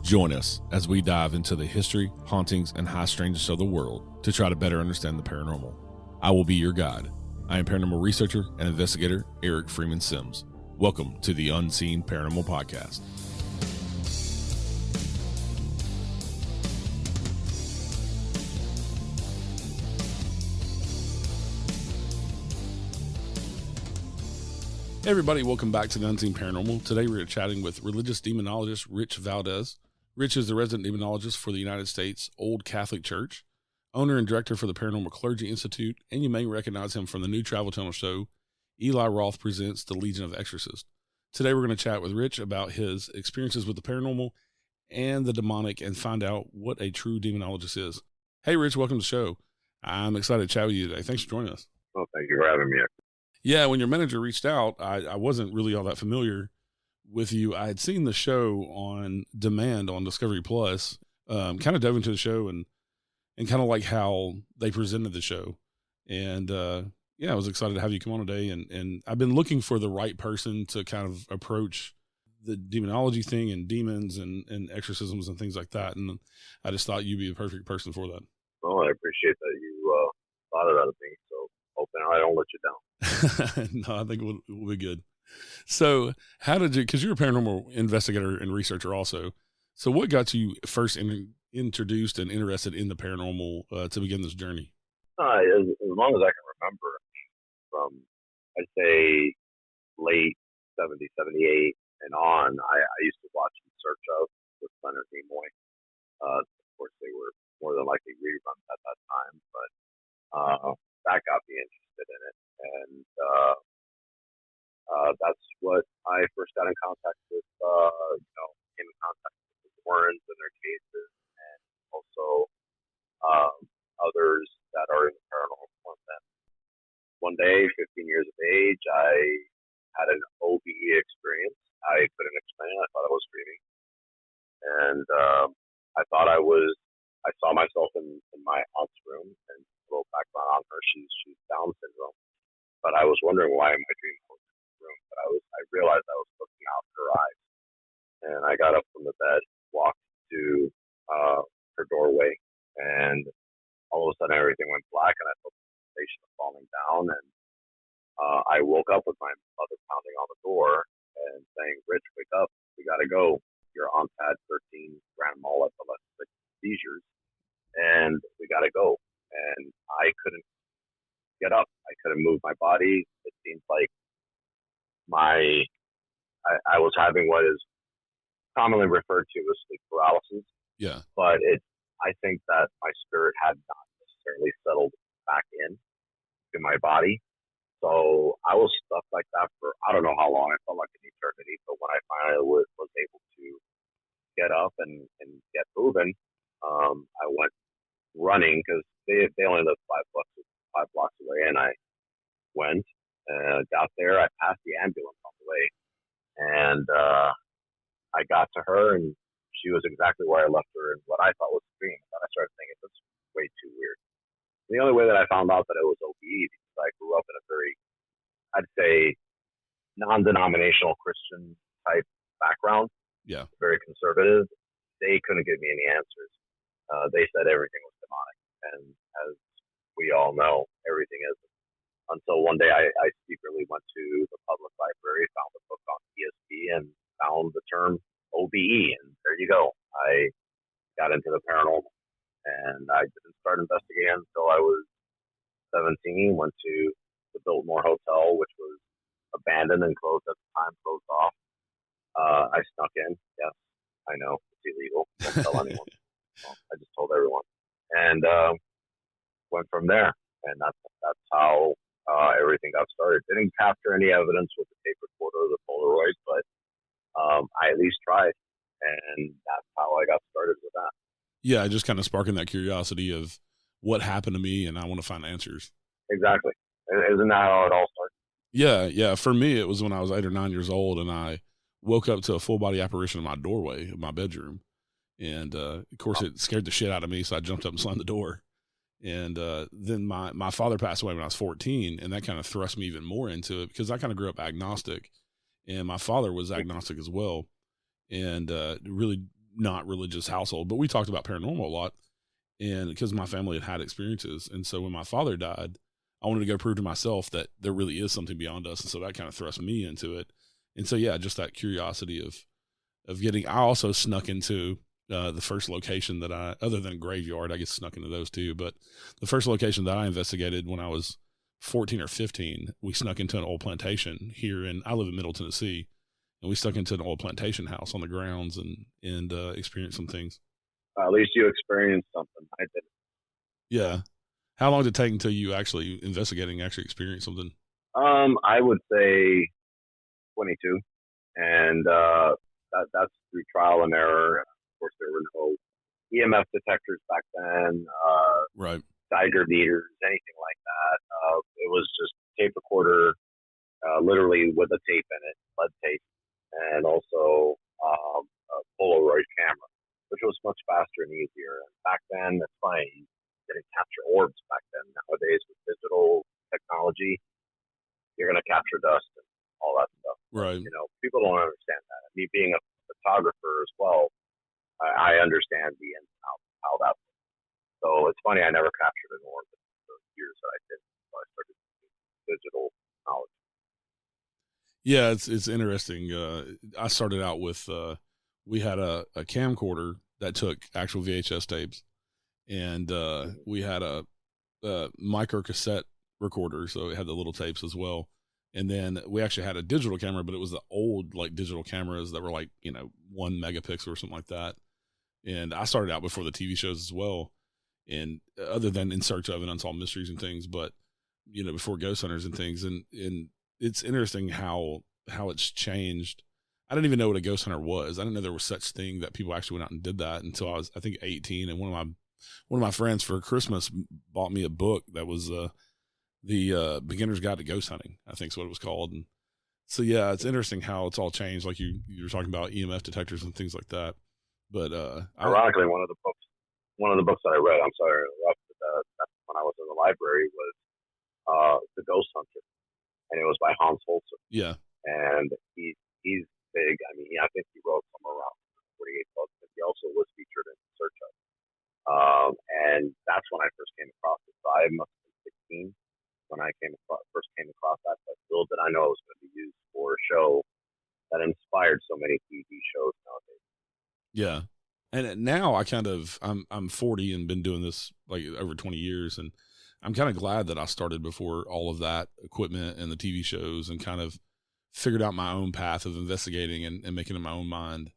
Join us as we dive into the history, hauntings, and high strangeness of the world to try to better understand the paranormal. I will be your guide. I am paranormal researcher and investigator Eric Freeman-Sims. Welcome to the Unseen Paranormal Podcast. Hey everybody, welcome back to the Unseen Paranormal. Today we're chatting with religious demonologist Rich Valdes. Rich is the resident demonologist for the United States Old Catholic Church, owner and director for the Paranormal Clergy Institute, and you may recognize him from the new Travel Channel show, Eli Roth Presents The Legion of Exorcists. Today we're going to chat with Rich about his experiences with the paranormal and the demonic and find out what a true demonologist is. Hey Rich, welcome to the show. I'm excited to chat with you today. Thanks for joining us. Well, thank you for having me. Yeah, when your manager reached out, I wasn't really all that familiar with you. I had seen the show on demand on Discovery Plus, kind of dove into the show and kind of like how they presented the show. And yeah, I was excited to have you come on today. And I've been looking for the right person to kind of approach the demonology thing and demons and exorcisms and things like that. And I just thought you'd be the perfect person for that. Well, I appreciate that you thought of that of me. So hoping I don't let you down. No, I think we'll be good. So how did you, because you're a paranormal investigator and researcher also, so what got you first introduced and interested in the paranormal to begin this journey? As long as I can remember, from I'd say late 70, 78 and on, I used to watch In Search of with Leonard Nimoy. Of course, they were more than likely reruns at that time, but that got me interested in it. And that's what I first got in contact with, came in contact with the Warrens and their cases, and also others that are in the paranormal. One day, 15 years of age, I had an OBE experience. I couldn't explain it. I thought I was dreaming. And I saw myself in my aunt's room, and a little background on her, she's Down syndrome. But I was wondering why my dream was in the room. But I realized I was looking out her eyes. And I got up from the bed, walked to her doorway, and all of a sudden everything went black, and I felt the sensation of falling down. And I woke up with my mother pounding on the door and saying, "Rich, wake up. We got to go. Your aunt had 13 grand mal epileptic seizures, and we got to go." And I couldn't get up. I couldn't move my body. It seems like I was having what is commonly referred to as sleep paralysis. Yeah. But I think that my spirit had not necessarily settled back in to my body. So I was stuck like that for, I don't know how long. I felt like an eternity. But when I finally was able to get up and get moving, I went running because they only live 5 blocks away, and I went, got there. I passed the ambulance on the way, and I got to her, and she was exactly where I left her in what I thought was a dream. And then I started thinking, this is way too weird. And the only way that I found out that it was OBE, because I grew up in a very, I'd say, non-denominational Christian type background. Yeah. Very conservative. They couldn't give me any answers. They said everything was demonic. And as we all know, everything is. Until one day I secretly went to the public library, found a book on ESP, and found the term OBE. And there you go. I got into the paranormal. And I didn't start investigating until I was 17, went to the Biltmore Hotel, which was abandoned and closed at the time, closed off. I snuck in. Yes, I know. It's illegal. Don't tell anyone. Well, I just told everyone. And went from there. And that's how everything got started. Didn't capture any evidence with the tape recorder or the Polaroid, but I at least tried. And that's how I got started with that. Yeah, just kind of sparking that curiosity of what happened to me, and I want to find answers. Exactly. Isn't that how it all started? Yeah. For me, it was when I was 8 or 9 years old, and I woke up to a full-body apparition in my doorway of my bedroom. And, of course, it scared the shit out of me, so I jumped up and slammed the door. And then my father passed away when I was 14, and that kind of thrust me even more into it because I kind of grew up agnostic, and my father was agnostic as well. And really not religious household, but we talked about paranormal a lot, and because my family had experiences. And so when my father died, I wanted to go prove to myself that there really is something beyond us. And so that kind of thrust me into it. And so, yeah, just that curiosity of getting, I also snuck into the first location that other than graveyard, I guess snuck into those too, but the first location that I investigated when I was 14 or 15, we snuck into an old plantation here I live in Middle Tennessee, and we stuck into an old plantation house on the grounds and experienced some things. At least you experienced something. I didn't. Yeah. How long did it take until you actually experienced something? I would say 22, and that's through trial and error. Of course, there were no EMF detectors back then, right? Geiger meters, anything like that. It was just tape recorder, literally with a tape in it, lead tape, and also a Polaroid camera, which was much faster and easier. And back then, it's funny, you didn't capture orbs back then. Nowadays, with digital technology, you're going to capture dust and all that stuff. Right. You know, people don't understand that. Me being a photographer as well, I understand the ins and outs of how that works. So it's funny, I never captured an orb in those years that I did. So I started using digital technology. Yeah, it's interesting. I started out with we had a camcorder that took actual VHS tapes, and we had a micro cassette recorder, so it had the little tapes as well. And then we actually had a digital camera, but it was the old like digital cameras that were like 1 megapixel or something like that. And I started out before the TV shows as well, and other than In Search of and Unsolved Mysteries and things, but before Ghost Hunters and things, and it's interesting how it's changed. I didn't even know what a ghost hunter was. I didn't know there was such thing that people actually went out and did that until I was, I think, 18. And one of my friends for Christmas bought me a book that was the Beginner's Guide to Ghost Hunting, I think is what it was called. And so, yeah, it's interesting how it's all changed. Like you were talking about EMF detectors and things like that. But ironically, one of the books that I read, I'm sorry to interrupt, but that's when I was in the library, was The Ghost Hunter, and it was by Hans Holzer. Yeah, and he's big. I mean, I think he wrote somewhere around 48 books, but he also was featured in Search of. And that's when I first came across it. So I must have been 16 when I first came across that. But little did I know it was going to be used for a show that inspired so many TV shows nowadays. Yeah. And now I'm 40 and been doing this like over 20 years. And I'm kind of glad that I started before all of that equipment and the TV shows, and kind of figured out my own path of investigating and making it my own mind,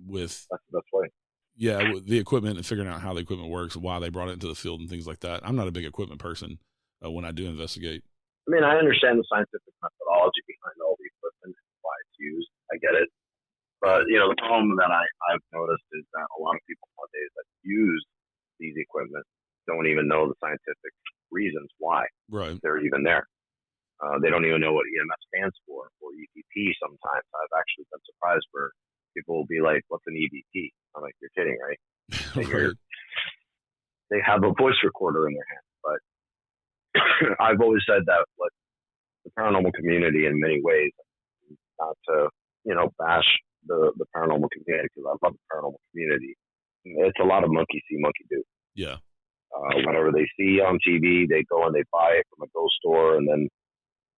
with that's the best way. Yeah, with the equipment and figuring out how the equipment works, why they brought it into the field and things like that. I'm not a big equipment person when I do investigate. I mean, I understand the scientific methodology behind all the equipment and why it's used. I get it. But, the problem that I've noticed is that a lot of people nowadays that use these equipment don't even know the scientific reasons why they're even there. They don't even know what EMF stands for, or EVP sometimes. I've actually been surprised where people will be like, what's an EVP? I'm like, you're kidding, right? Right. They have a voice recorder in their hand. But I've always said that the paranormal community in many ways, not to, bash the paranormal community, because I love the paranormal community. It's a lot of monkey see, monkey do. Yeah. Whatever they see on TV, they go and they buy it from a ghost store, and then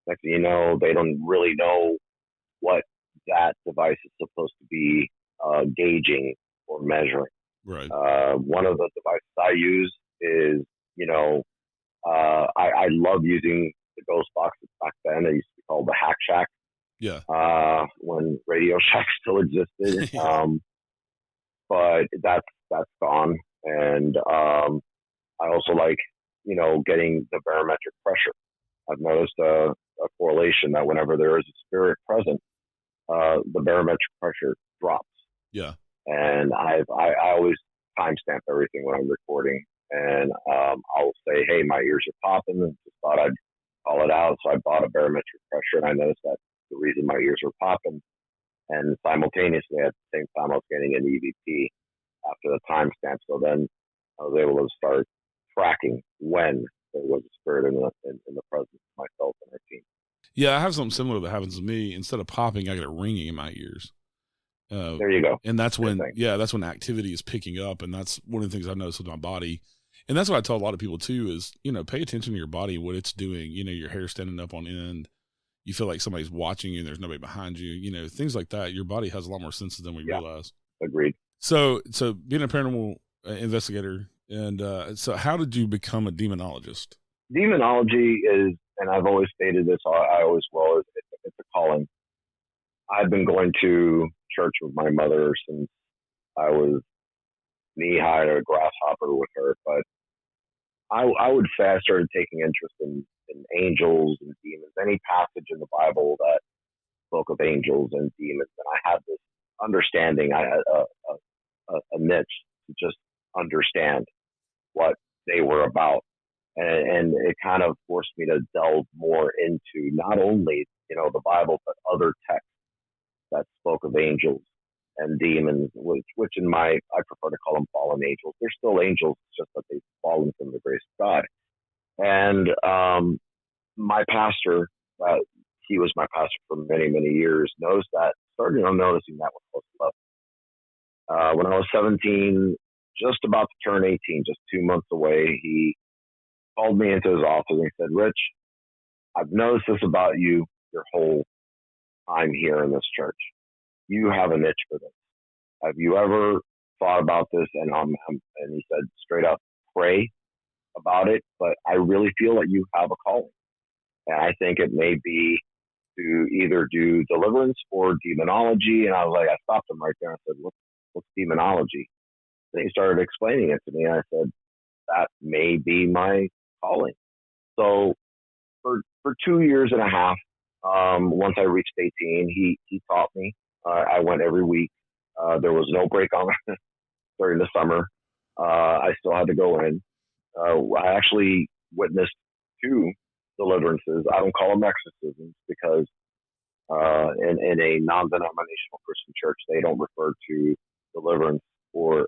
next thing you know, they don't really know what that device is supposed to be gauging or measuring. Right. One of the devices I use is, I love using the ghost boxes back then. They used to be called the Hack Shack. Yeah. When Radio Shack still existed. But that's gone. And I also like, getting the barometric pressure. I've noticed a correlation that whenever there is a spirit present, the barometric pressure drops. Yeah. And I always timestamp everything when I'm recording, and I'll say, hey, my ears are popping, and just thought I'd call it out. So I bought a barometric pressure, and I noticed that the reason my ears were popping, and simultaneously at the same time I was getting an EVP after the timestamp. So then I was able to start tracking when there was a spirit in the presence of myself and our team. Yeah, I have something similar that happens to me. Instead of popping, I get a ringing in my ears. There you go. And that's when, that's when activity is picking up. And that's one of the things I've noticed with my body. And that's what I tell a lot of people too is, pay attention to your body, what it's doing. Your hair standing up on end. You feel like somebody's watching you and there's nobody behind you, things like that. Your body has a lot more senses than we realize. Agreed. So being a paranormal investigator, and so how did you become a demonologist? Demonology is, and I've always stated this, I always will, it's a calling. I've been going to church with my mother since I was knee-high to a grasshopper with her, but I would say I started taking interest in angels and demons. Any passage in the Bible that spoke of angels and demons, and I had this understanding. I had a niche to just understand what they were about, and it kind of forced me to delve more into not only the Bible but other texts that spoke of angels and demons, which I prefer to call them fallen angels. They're still angels, it's just that they've fallen from the grace of God. And my pastor, he was my pastor for many, many years, started noticing that when I was 11. When I was 17, just about to turn 18, just 2 months away, he called me into his office and he said, "Rich, I've noticed this about you your whole time here in this church. You have a niche for this. Have you ever thought about this?" And he said straight up, "Pray about it, but I really feel that you have a calling. And I think it may be to either do deliverance or demonology." And I was like, I stopped him right there and said, what's demonology? And he started explaining it to me. And I said, that may be my calling. So for 2 years and a half, once I reached 18, he taught me. I went every week. There was no break on during the summer. I still had to go in. I actually witnessed 2 deliverances. I don't call them exorcisms because in a non-denominational Christian church, they don't refer to deliverance or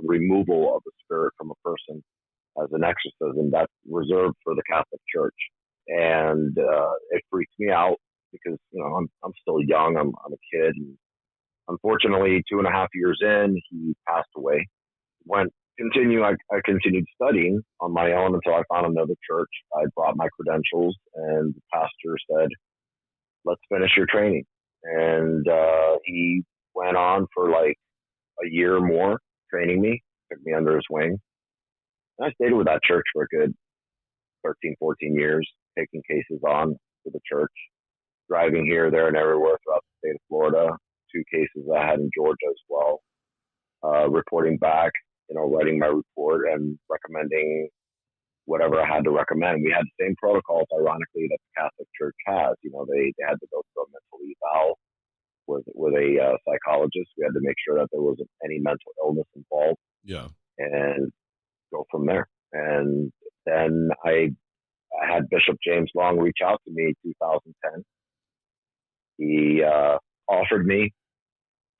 removal of a spirit from a person as an exorcism. That's reserved for the Catholic Church. And it freaks me out because, I'm still young. I'm a kid. And unfortunately, 2.5 years in, he passed away. I continued studying on my own until I found another church. I brought my credentials, and the pastor said, "Let's finish your training." And he went on for like a year more training me, took me under his wing. And I stayed with that church for a good 13, 14 years, taking cases on to the church, driving here, there, and everywhere throughout the state of Florida. 2 cases I had in Georgia as well, reporting back, writing my report and recommending whatever I had to recommend. We had the same protocols, ironically, that the Catholic Church has. They had to go through a mental eval with a psychologist. We had to make sure that there wasn't any mental illness involved. Yeah. And go from there. And then I had Bishop James Long reach out to me in 2010. He offered me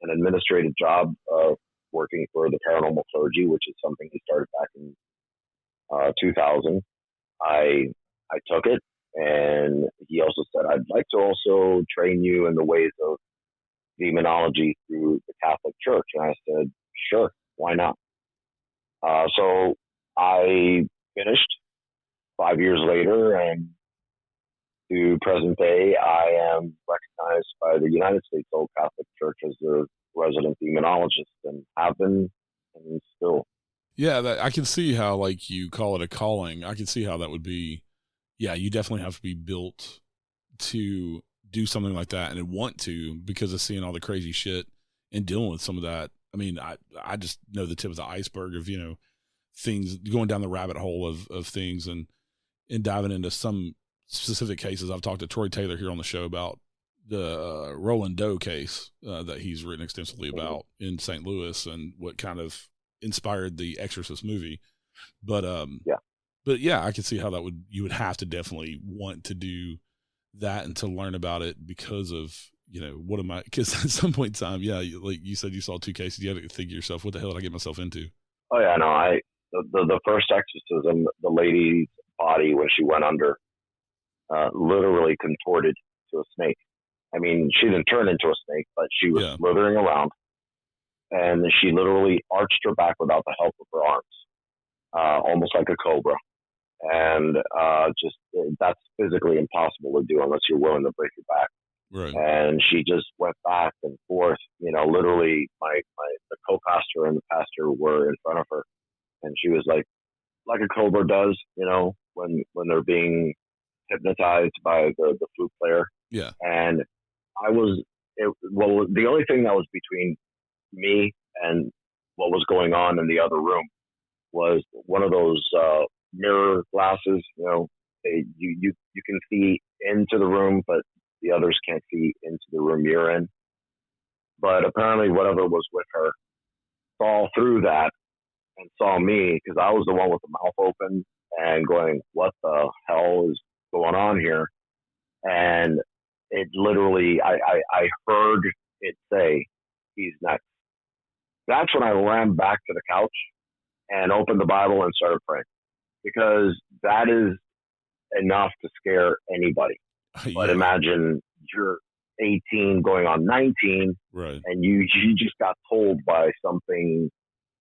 an administrative job of working for the Paranormal Clergy, which is something he started back in 2000. I took it, and he also said, "I'd like to also train you in the ways of demonology through the Catholic Church." And I said, "Sure, why not?" So I finished 5 years later, and to present day, I am recognized by the United States Old Catholic Church as a resident demonologist, and have been, and still. Yeah, I can see how, like, you call it a calling. I can see how that would be. Yeah, you definitely have to be built to do something like that and want to, because of seeing all the crazy shit and dealing with some of that. I mean, I just know the tip of the iceberg of, things, going down the rabbit hole of things and diving into some specific cases. I've talked to Troy Taylor here on the show about the Roland Doe case that he's written extensively about in St. Louis, and what kind of inspired the Exorcist movie. But yeah, I can see how you would have to definitely want to do that and to learn about it, because of, because at some point in time, like you said, you saw 2 cases, you had to think to yourself, what the hell did I get myself into? Oh yeah, no, the first exorcism, the lady's body, when she went under, literally contorted to a snake. I mean, she didn't turn into a snake, but she was slithering around, and she literally arched her back without the help of her arms, almost like a cobra. And just that's physically impossible to do unless you're willing to break your back. Right. And she just went back and forth. You know, literally, the co-pastor and the pastor were in front of her, and she was like a cobra does, you know, when they're being hypnotized by the flute player. Yeah. And the only thing that was between me and what was going on in the other room was one of those mirror glasses. You know, you can see into the room, but the others can't see into the room you're in. But apparently, whatever was with her saw through that and saw me, because I was the one with the mouth open and going, "What the hell is going on here?" And it literally, I heard it say, "He's next." That's when I ran back to the couch and opened the Bible and started praying, because that is enough to scare anybody. But imagine you're 18 going on 19, right? And you just got told by something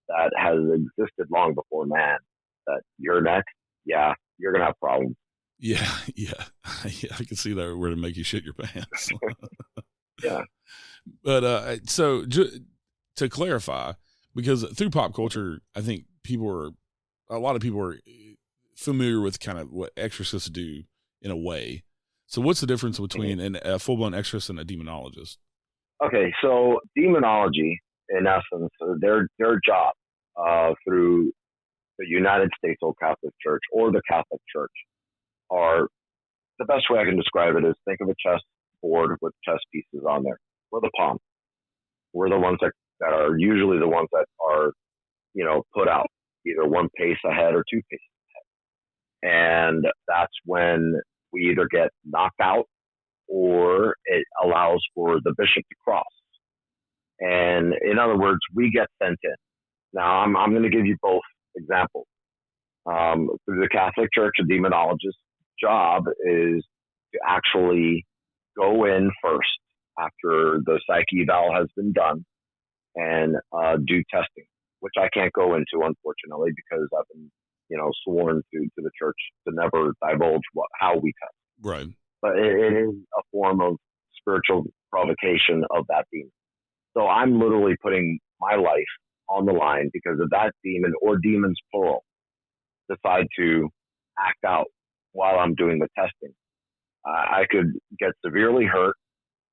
that has existed long before man that you're next. Yeah, you're going to have problems. Yeah. I can see that where to make you shit your pants. Yeah. But so to clarify, because through pop culture, I think a lot of people are familiar with kind of what exorcists do in a way. So what's the difference between a full-blown exorcist and a demonologist? Okay, so demonology, in essence, their job through the United States Old Catholic Church or the Catholic Church are, the best way I can describe it is, think of a chess board with chess pieces on there. We're the pawn. We're the ones that are usually the ones that are, you know, put out either one pace ahead or two paces ahead. And that's when we either get knocked out or it allows for the bishop to cross. And in other words, we get sent in. Now, I'm going to give you both examples. Through the Catholic Church, a demonologist's job is to actually go in first after the psyche eval has been done and do testing, which I can't go into, unfortunately, because I've been, you know, sworn to the church to never divulge how we test. Right. But it is a form of spiritual provocation of that demon. So I'm literally putting my life on the line because of that demon, or demons plural, decide to act out while I'm doing the testing. I could get severely hurt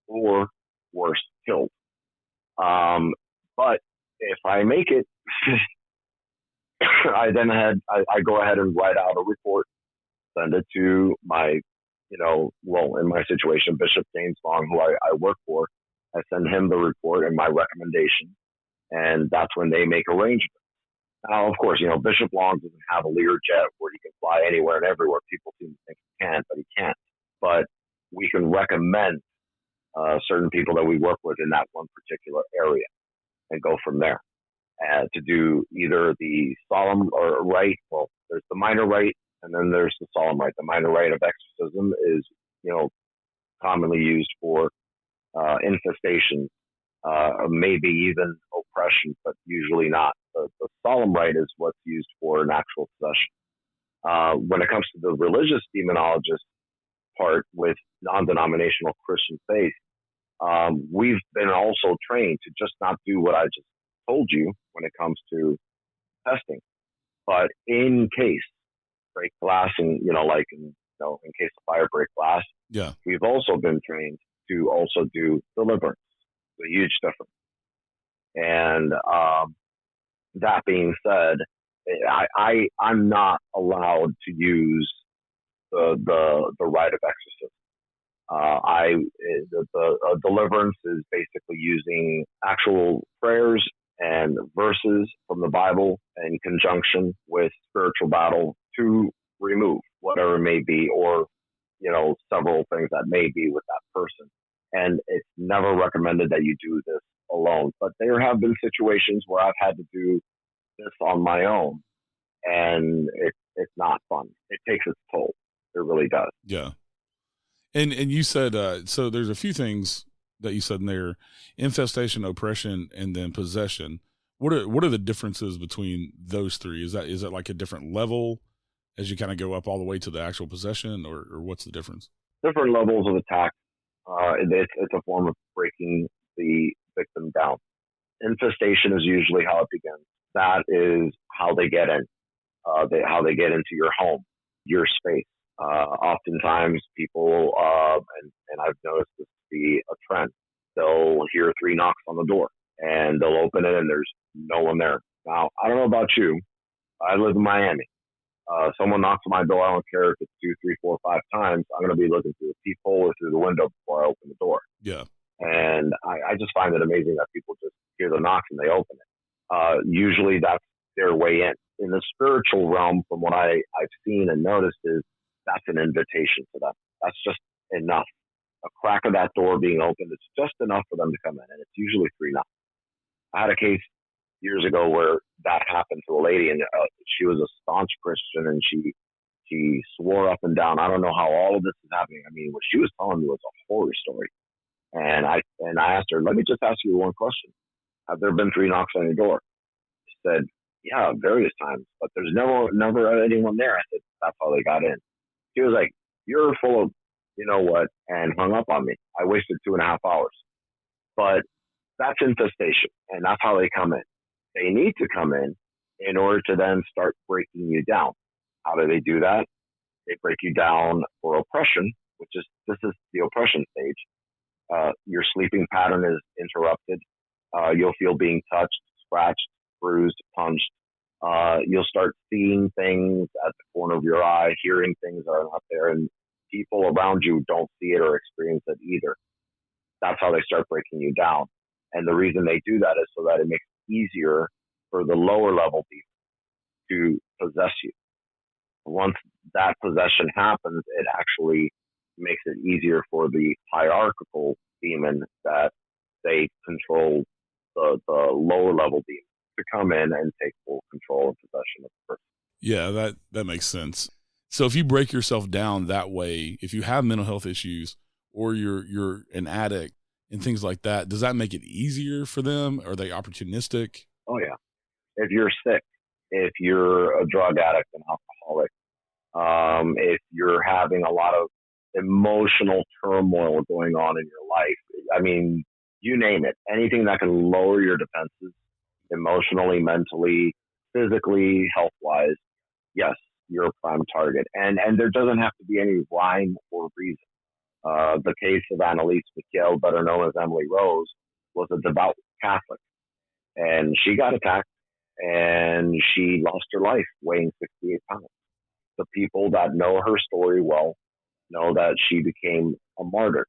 or worse, killed. But if I make it, I go ahead and write out a report, send it to my, you know, well, in my situation, Bishop James Long, who I work for. I send him the report and my recommendation, and that's when they make arrangements. Now, of course, you know, Bishop Long doesn't have a Learjet where he can fly anywhere and everywhere. People seem to think he can, but he can't. But we can recommend certain people that we work with in that one particular area and go from there. To do either the solemn or rite. Well, there's the minor rite, and then there's the solemn rite. The minor rite of exorcism is, you know, commonly used for infestation, maybe even oppression, but usually not. The solemn rite is what's used for an actual possession. When it comes to the religious demonologist part with non-denominational Christian faith, we've been also trained to just not do what I just told you when it comes to testing, but in case break glass, and you know, like in case of fire, break glass. Yeah, we've also been trained to also do deliverance. It's a huge difference. And that being said, I'm not allowed to use the rite of exorcism. The deliverance is basically using actual prayers and verses from the Bible in conjunction with spiritual battle to remove whatever may be, or, you know, several things that may be with that person. And it's never recommended that you do this alone. But there have been situations where I've had to do this on my own, and it's not fun. It takes its toll. It really does. Yeah. And you said so. There's a few things that you said in there: infestation, oppression, and then possession. What are the differences between those three? Is that like a different level as you kind of go up all the way to the actual possession, or what's the difference? Different levels of attack. It's a form of breaking the victim down. Infestation is usually how it begins. That is how they get in. How they get into your home, your space. Oftentimes, people, and I've noticed this to be a trend. They'll hear 3 knocks on the door, and they'll open it, and there's no one there. Now, I don't know about you. I live in Miami. Someone knocks on my door. I don't care if it's 2, 3, 4, 5 times. I'm going to be looking through the peephole or through the window before I open the door. Yeah. And I just find it amazing that people just hear the knocks and they open it. Usually that's their way in. In the spiritual realm, from what I've seen and noticed, is that's an invitation to them. That's just enough. A crack of that door being opened, it's just enough for them to come in. And it's usually 3 knocks. I had a case years ago where that happened to a lady, and she was a staunch Christian, and she swore up and down. I don't know how all of this is happening. I mean, what she was telling me was a horror story. And I asked her, let me just ask you one question. Have there been 3 knocks on your door? She said, yeah, various times, but there's never anyone there. I said, that's how they got in. She was like, you're full of, you know what, and hung up on me. I wasted 2.5 hours. But that's infestation, and that's how they come in. They need to come in order to then start breaking you down. How do they do that? They break you down for oppression, this is the oppression stage. Your sleeping pattern is interrupted. You'll feel being touched, scratched, bruised, punched. You'll start seeing things at the corner of your eye, hearing things that are not there, and people around you don't see it or experience it either. That's how they start breaking you down. And the reason they do that is so that it makes it easier for the lower level people to possess you. Once that possession happens, it actually makes it easier for the hierarchical demon that they control the lower level demon to come in and take full control and possession of the person. Yeah, that makes sense. So if you break yourself down that way, if you have mental health issues or you're an addict and things like that, does that make it easier for them? Are they opportunistic? Oh yeah. If you're sick, if you're a drug addict and alcoholic, if you're having a lot of emotional turmoil going on in your life, I mean, you name it, anything that can lower your defenses emotionally, mentally, physically, health-wise, yes, you're a prime target. And there doesn't have to be any rhyme or reason. The case of Annalise McHale, better known as Emily Rose, was a devout Catholic. And she got attacked, and she lost her life weighing 68 pounds. The people that know her story well know that she became a martyr.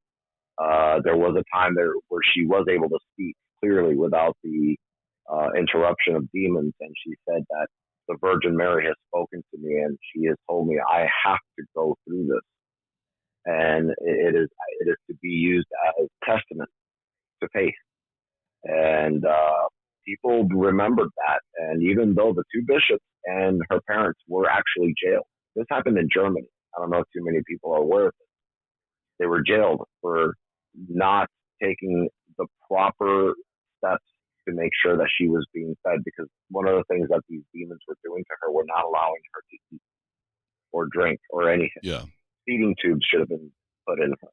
There was a time there where she was able to speak clearly without the interruption of demons, and she said that the Virgin Mary has spoken to me, and she has told me I have to go through this, and it is to be used as testament to faith. And people remembered that, and even though the 2 bishops and her parents were actually jailed, this happened in Germany. I don't know if too many people are aware of it. They were jailed for not taking the proper steps to make sure that she was being fed, because one of the things that these demons were doing to her were not allowing her to eat or drink or anything. Yeah. Feeding tubes should have been put in her.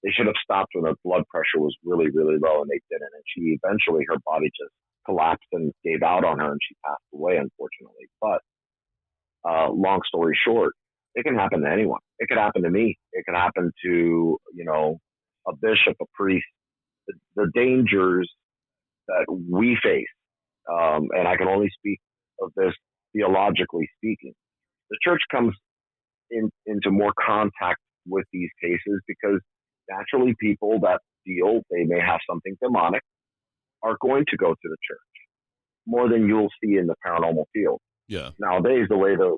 They should have stopped when her blood pressure was really, really low, and they didn't. And she eventually, her body just collapsed and gave out on her, and she passed away, unfortunately. But long story short, it can happen to anyone. It could happen to me. It could happen to, a bishop, a priest. The dangers that we face, and I can only speak of this theologically speaking, the church comes into more contact with these cases because naturally people that feel they may have something demonic are going to go to the church more than you'll see in the paranormal field. Yeah. Nowadays, the way the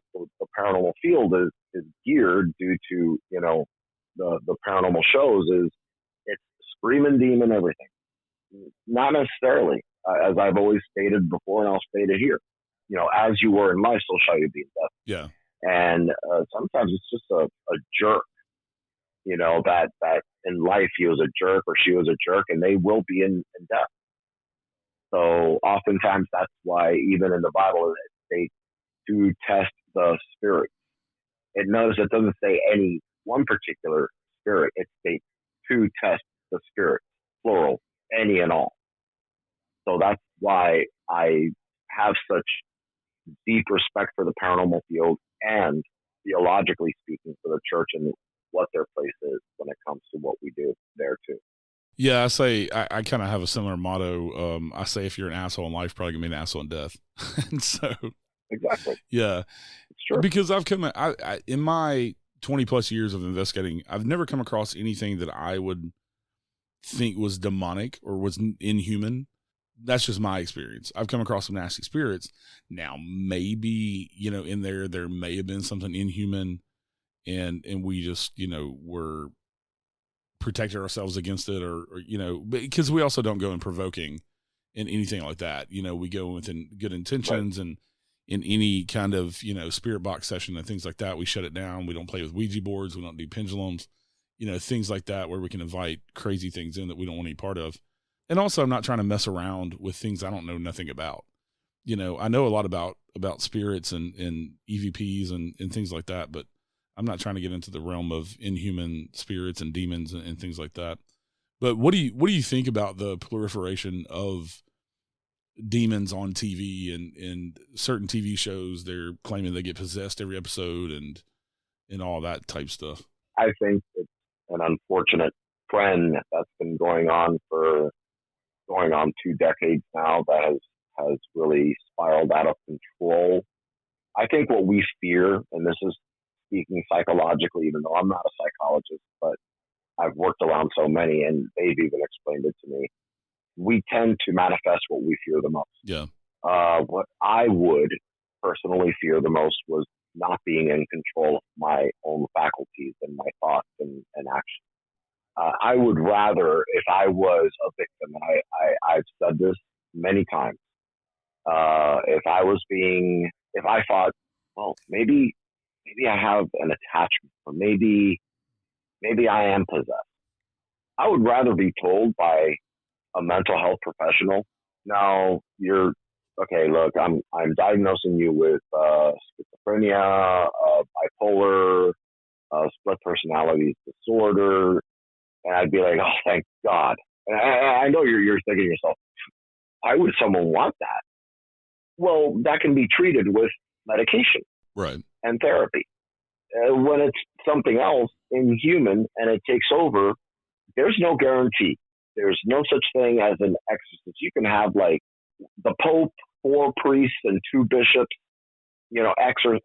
paranormal field is geared due to, the paranormal shows is it's screaming demon everything. Not necessarily, as I've always stated before, and I'll state it here. As you were in life, so shall you be in death. Yeah. And sometimes it's just a jerk, that in life he was a jerk or she was a jerk, and they will be in death. So oftentimes that's why even in the Bible they do test the spirit. It doesn't say any one particular spirit. It states to test the spirit, plural, any and all. So that's why I have such deep respect for the paranormal field and theologically speaking for the church and what their place is when it comes to what we do there too. Yeah, I say I kind of have a similar motto. I say if you're an asshole in life, probably gonna be an asshole in death. And so exactly, yeah, it's true. Because I've come in my 20 plus years of investigating, I've never come across anything that I would think was demonic or was inhuman. That's just my experience. I've come across some nasty spirits. Now, maybe, in there may have been something inhuman and we just, were protecting ourselves against it or because we also don't go in provoking in anything like that. We go within good intentions, right. And in any kind of, spirit box session and things like that, we shut it down. We don't play with Ouija boards. We don't do pendulums, things like that where we can invite crazy things in that we don't want any part of. And also, I'm not trying to mess around with things I don't know nothing about. I know a lot about spirits and EVPs and things like that, but I'm not trying to get into the realm of inhuman spirits and demons and things like that. But what do you think about the proliferation of demons on TV and certain TV shows? They're claiming they get possessed every episode and all that type stuff. I think it's an unfortunate trend that's been going on 2 decades now that has really spiraled out of control. I think what we fear, and this is speaking psychologically, even though I'm not a psychologist, but I've worked around so many and they've even explained it to me, we tend to manifest what we fear the most. Yeah. What I would personally fear the most was not being in control of my own faculties and my thoughts and actions. I would rather, if I was a victim, and I've said this many times, if I thought, well, maybe I have an attachment, or maybe I am possessed, I would rather be told by a mental health professional, no, you're okay. Look, I'm diagnosing you with schizophrenia, bipolar, split personality disorder. And I'd be like, oh, thank God. And I know you're thinking to yourself, why would someone want that? Well, that can be treated with medication, right, and therapy. When it's something else inhuman and it takes over, there's no guarantee. There's no such thing as an exorcist. You can have like the Pope, 4 priests, and 2 bishops,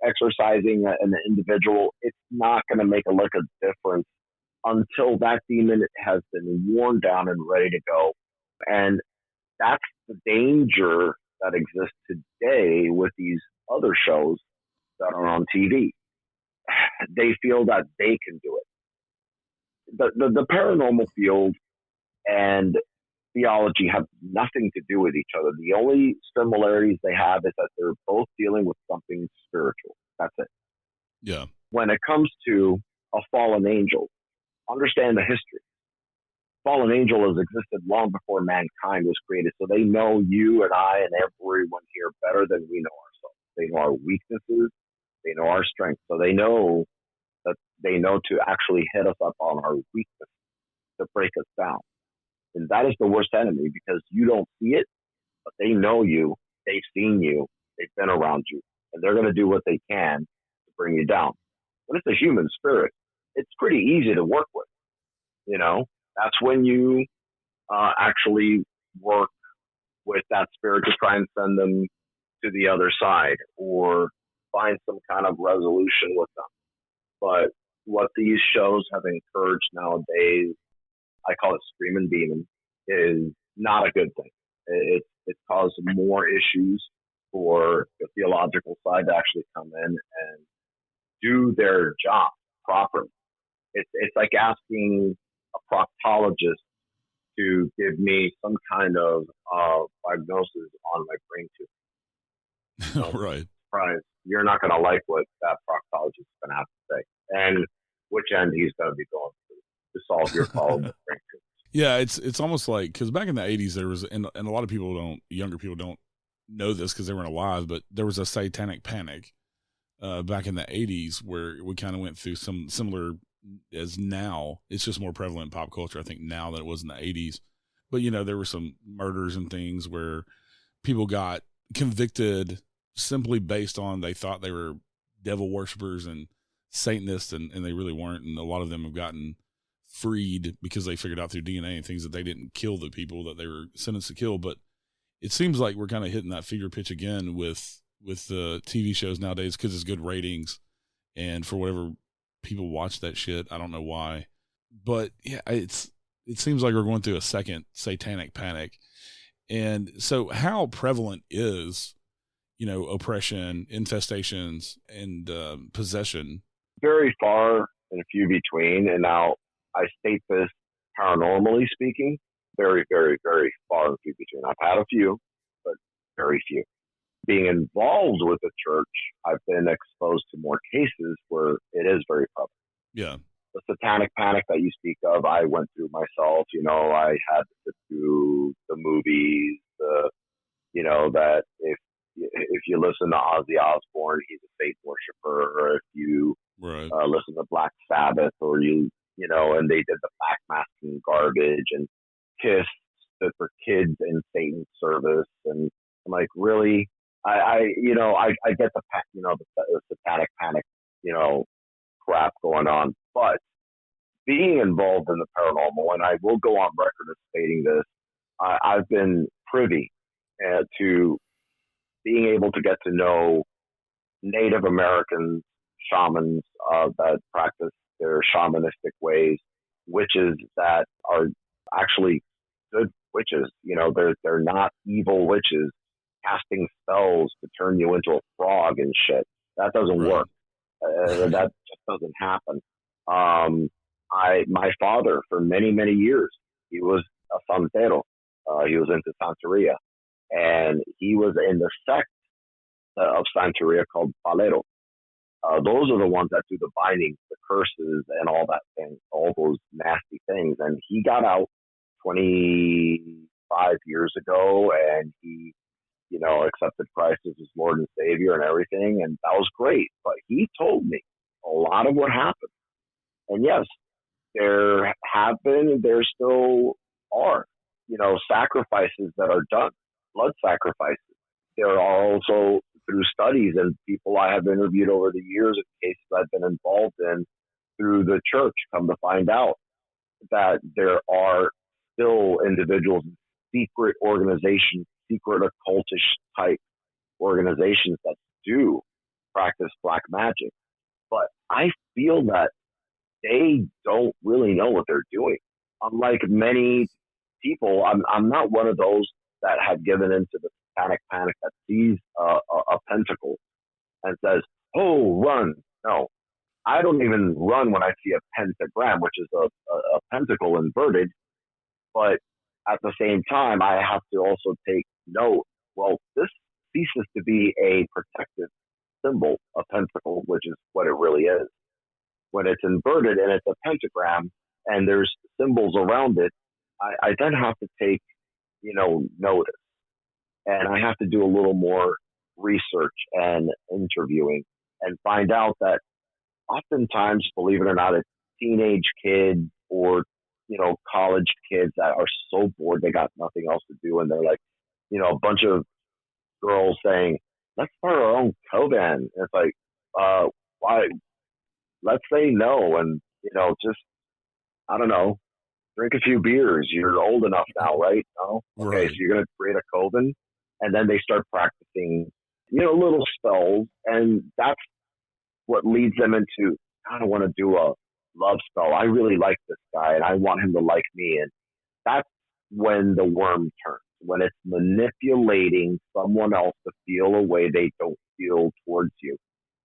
exorcising an individual. It's not going to make a lick of difference until that demon has been worn down and ready to go. And that's the danger that exists today with these other shows that are on TV. They feel that they can do it. The paranormal field and theology have nothing to do with each other. The only similarities they have is that they're both dealing with something spiritual. That's it. Yeah. When it comes to a fallen angel, understand the history. Fallen angel has existed long before mankind was created, so they know you and I and everyone here better than we know ourselves. They know our weaknesses, they know our strengths, so they know to actually hit us up on our weakness, to break us down. And that is the worst enemy, because you don't see it, but they know you, they've seen you, they've been around you, and they're going to do what they can to bring you down. When it's a human spirit, it's pretty easy to work with. That's when you actually work with that spirit to try and send them to the other side or find some kind of resolution with them. But what these shows have encouraged nowadays, I call it screaming demon, is not a good thing. It's caused more issues for the theological side to actually come in and do their job properly. It's like asking a proctologist to give me some kind of diagnosis on my brain tube. Right. Surprise. You're not going to like what that proctologist is going to have to say, and which end he's going to be going through. solve your problem with brain tumors. Yeah, it's almost like, because back in the 80s there was, and a lot of people younger people don't know this because they weren't alive, but there was a satanic panic back in the 80s where we kind of went through some similar as now. It's just more prevalent in pop culture, I think, now than it was in the 80s. But, there were some murders and things where people got convicted simply based on they thought they were devil worshippers and Satanists, and they really weren't. And a lot of them have gotten freed because they figured out through DNA and things that they didn't kill the people that they were sentenced to kill. But it seems like we're kind of hitting that fever pitch again with the TV shows nowadays, because it's good ratings, and for whatever people watch that shit. I don't know why, but yeah, it seems like we're going through a second satanic panic. And so how prevalent is, oppression, infestations, and possession? Very far and few between. And now I state this paranormally speaking, very, very, very far and few between. I've had a few, but very few. Being involved with the church, I've been exposed to more cases where it is very prevalent. Yeah. The satanic panic that you speak of, I went through myself. I had to sit through the movies, that if you listen to Ozzy Osbourne, he's a Satan worshiper, or if you listen to Black Sabbath, or and they did the backmasking garbage, and Kiss stood for kids in Satan's service, and I'm like, really? I get the satanic panic, crap going on, but being involved in the paranormal, and I will go on record as stating this, I've been privy to being able to get to know Native American shamans that practice their shamanistic ways, witches that are actually good witches. They're not evil witches casting spells to turn you into a frog and shit. That doesn't work. That just doesn't happen. My father, for many, many years, he was a santero. He was into Santeria. And he was in the sect of Santeria called Palero. Those are the ones that do the bindings, the curses, and all that thing, all those nasty things. And he got out 25 years ago, and he, accepted Christ as his Lord and Savior and everything. And that was great. But he told me a lot of what happened. And yes, there have been, and there still are, sacrifices that are done, blood sacrifices. There are also, through studies and people I have interviewed over the years, and cases I've been involved in through the church, come to find out that there are still individuals, secret organizations, secret occultish type organizations that do practice black magic. But I feel that they don't really know what they're doing. Unlike many people, I'm not one of those that have given into the satanic panic that sees a pentacle and says, "Oh, run!" No, I don't even run when I see a pentagram, which is a pentacle inverted. But at the same time, I have to also take note. Well, this ceases to be a protective symbol, a pentacle, which is what it really is. When it's inverted and it's a pentagram and there's symbols around it, I then have to take, notice. And I have to do a little more research and interviewing and find out that oftentimes, believe it or not, it's teenage kids or, college kids that are so bored they got nothing else to do. And they're like, a bunch of girls saying, let's start our own coven. And it's like, why? Let's say no. And, just, I don't know, drink a few beers. You're old enough now, right? No? Okay, Right. so you're going to create a coven. And then they start practicing, little spells. And that's what leads them into, I don't want to do a love spell. I really like this guy and I want him to like me. And that's when the worm turns, when it's manipulating someone else to feel a way they don't feel towards you.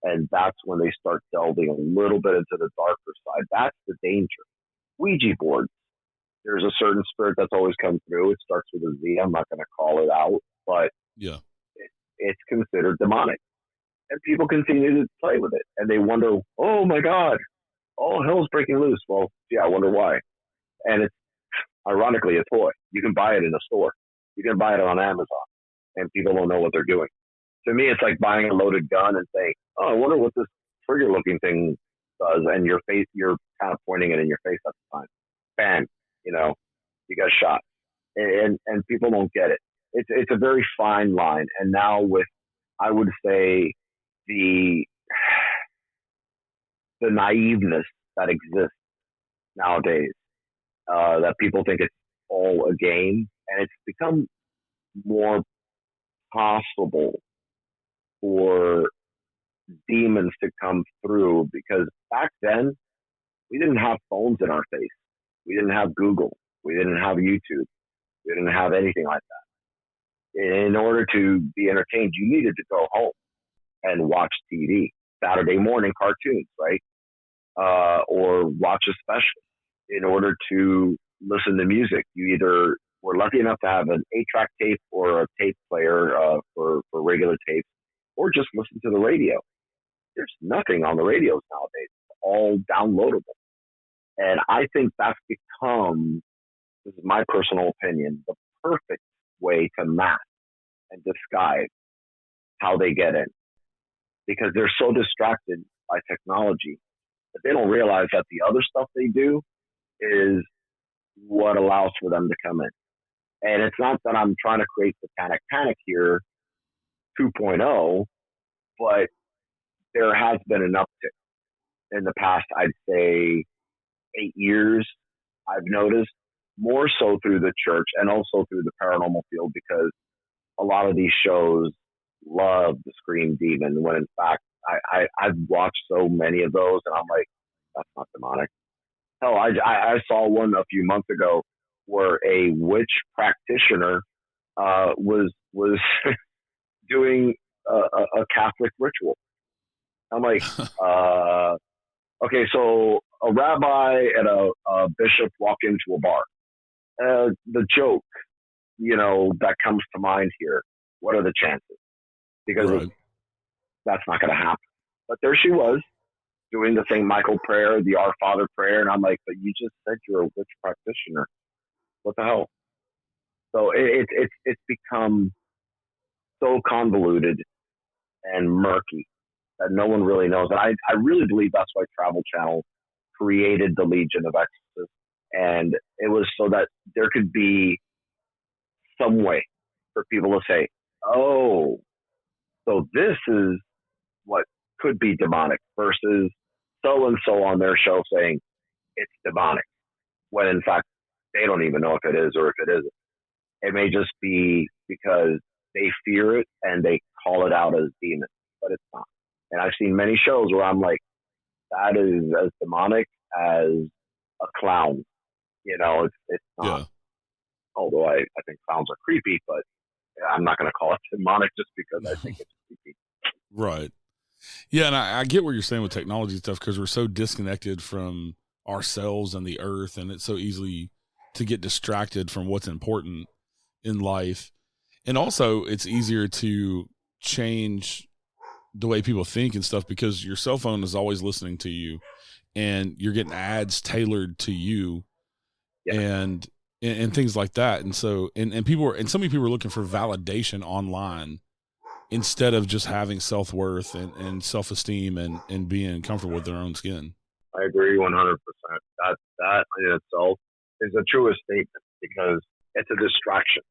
And that's when they start delving a little bit into the darker side. That's the danger. Ouija boards. There's a certain spirit that's always come through. It starts with a Z. I'm not going to call it out, but Yeah, it's considered demonic. And people continue to play with it. And they wonder, oh my God, all hell's breaking loose. Well, yeah, I wonder why. And it's ironically a toy. You can buy it in a store. You can buy it on Amazon, and people don't know what they're doing. To me, it's like buying a loaded gun and saying, "Oh, I wonder what this trigger-looking thing does," and you're kind of pointing it in your face at the time. Bang, you got shot, and people don't get it. It's a very fine line, and now with, I would say, the naiveness that exists nowadays, that people think it's all a game, and it's become more possible for demons to come through, because back then we didn't have phones in our face. We didn't have Google. We didn't have YouTube. We didn't have anything like that. In order to be entertained, you needed to go home and watch TV, Saturday morning cartoons, right? Or watch a special. In order to listen to music, you either were lucky enough to have an 8-track tape or a tape player for regular tapes, or just listen to the radio. There's nothing on the radios nowadays. It's all downloadable. And I think that's become, this is my personal opinion, the perfect way to mask and disguise how they get in. Because they're so distracted by technology that they don't realize that the other stuff they do is what allows for them to come in. And it's not that I'm trying to create satanic panic here 2.0, but there has been an uptick in the past, I'd say 8 years. I've noticed more so through the church and also through the paranormal field, because a lot of these shows love the scream demon, when in fact I've watched so many of those and I'm like, that's not demonic. Hell, I saw one a few months ago where a witch practitioner was doing a Catholic ritual. I'm like, okay, so a rabbi and a bishop walk into a bar. The joke, that comes to mind here, what are the chances? Because that's not going to happen. But there she was, doing the St. Michael prayer, the Our Father prayer, and I'm like, but you just said you're a witch practitioner. What the hell? So it's become so convoluted and murky that no one really knows. And I really believe that's why Travel Channel created the Legion of Exorcists. And it was so that there could be some way for people to say, oh, so this is what could be demonic, versus so-and-so on their show saying it's demonic, when in fact they don't even know if it is or if it isn't. It may just be because they fear it and they call it out as demon, but it's not. And I've seen many shows where I'm like, that is as demonic as a clown. It's not. Yeah. Although I think clowns are creepy, but I'm not going to call it demonic just because I think it's creepy. Right. Yeah, and I get what you're saying with technology stuff, because we're so disconnected from ourselves and the earth, and it's so easily to get distracted from what's important in life. And also, it's easier to change the way people think and stuff, because your cell phone is always listening to you, and you're getting ads tailored to you, and things like that. And so, and so many people are looking for validation online, instead of just having self-worth and self-esteem and being comfortable with their own skin. I agree 100%. That in itself is the truest statement, because it's a distraction.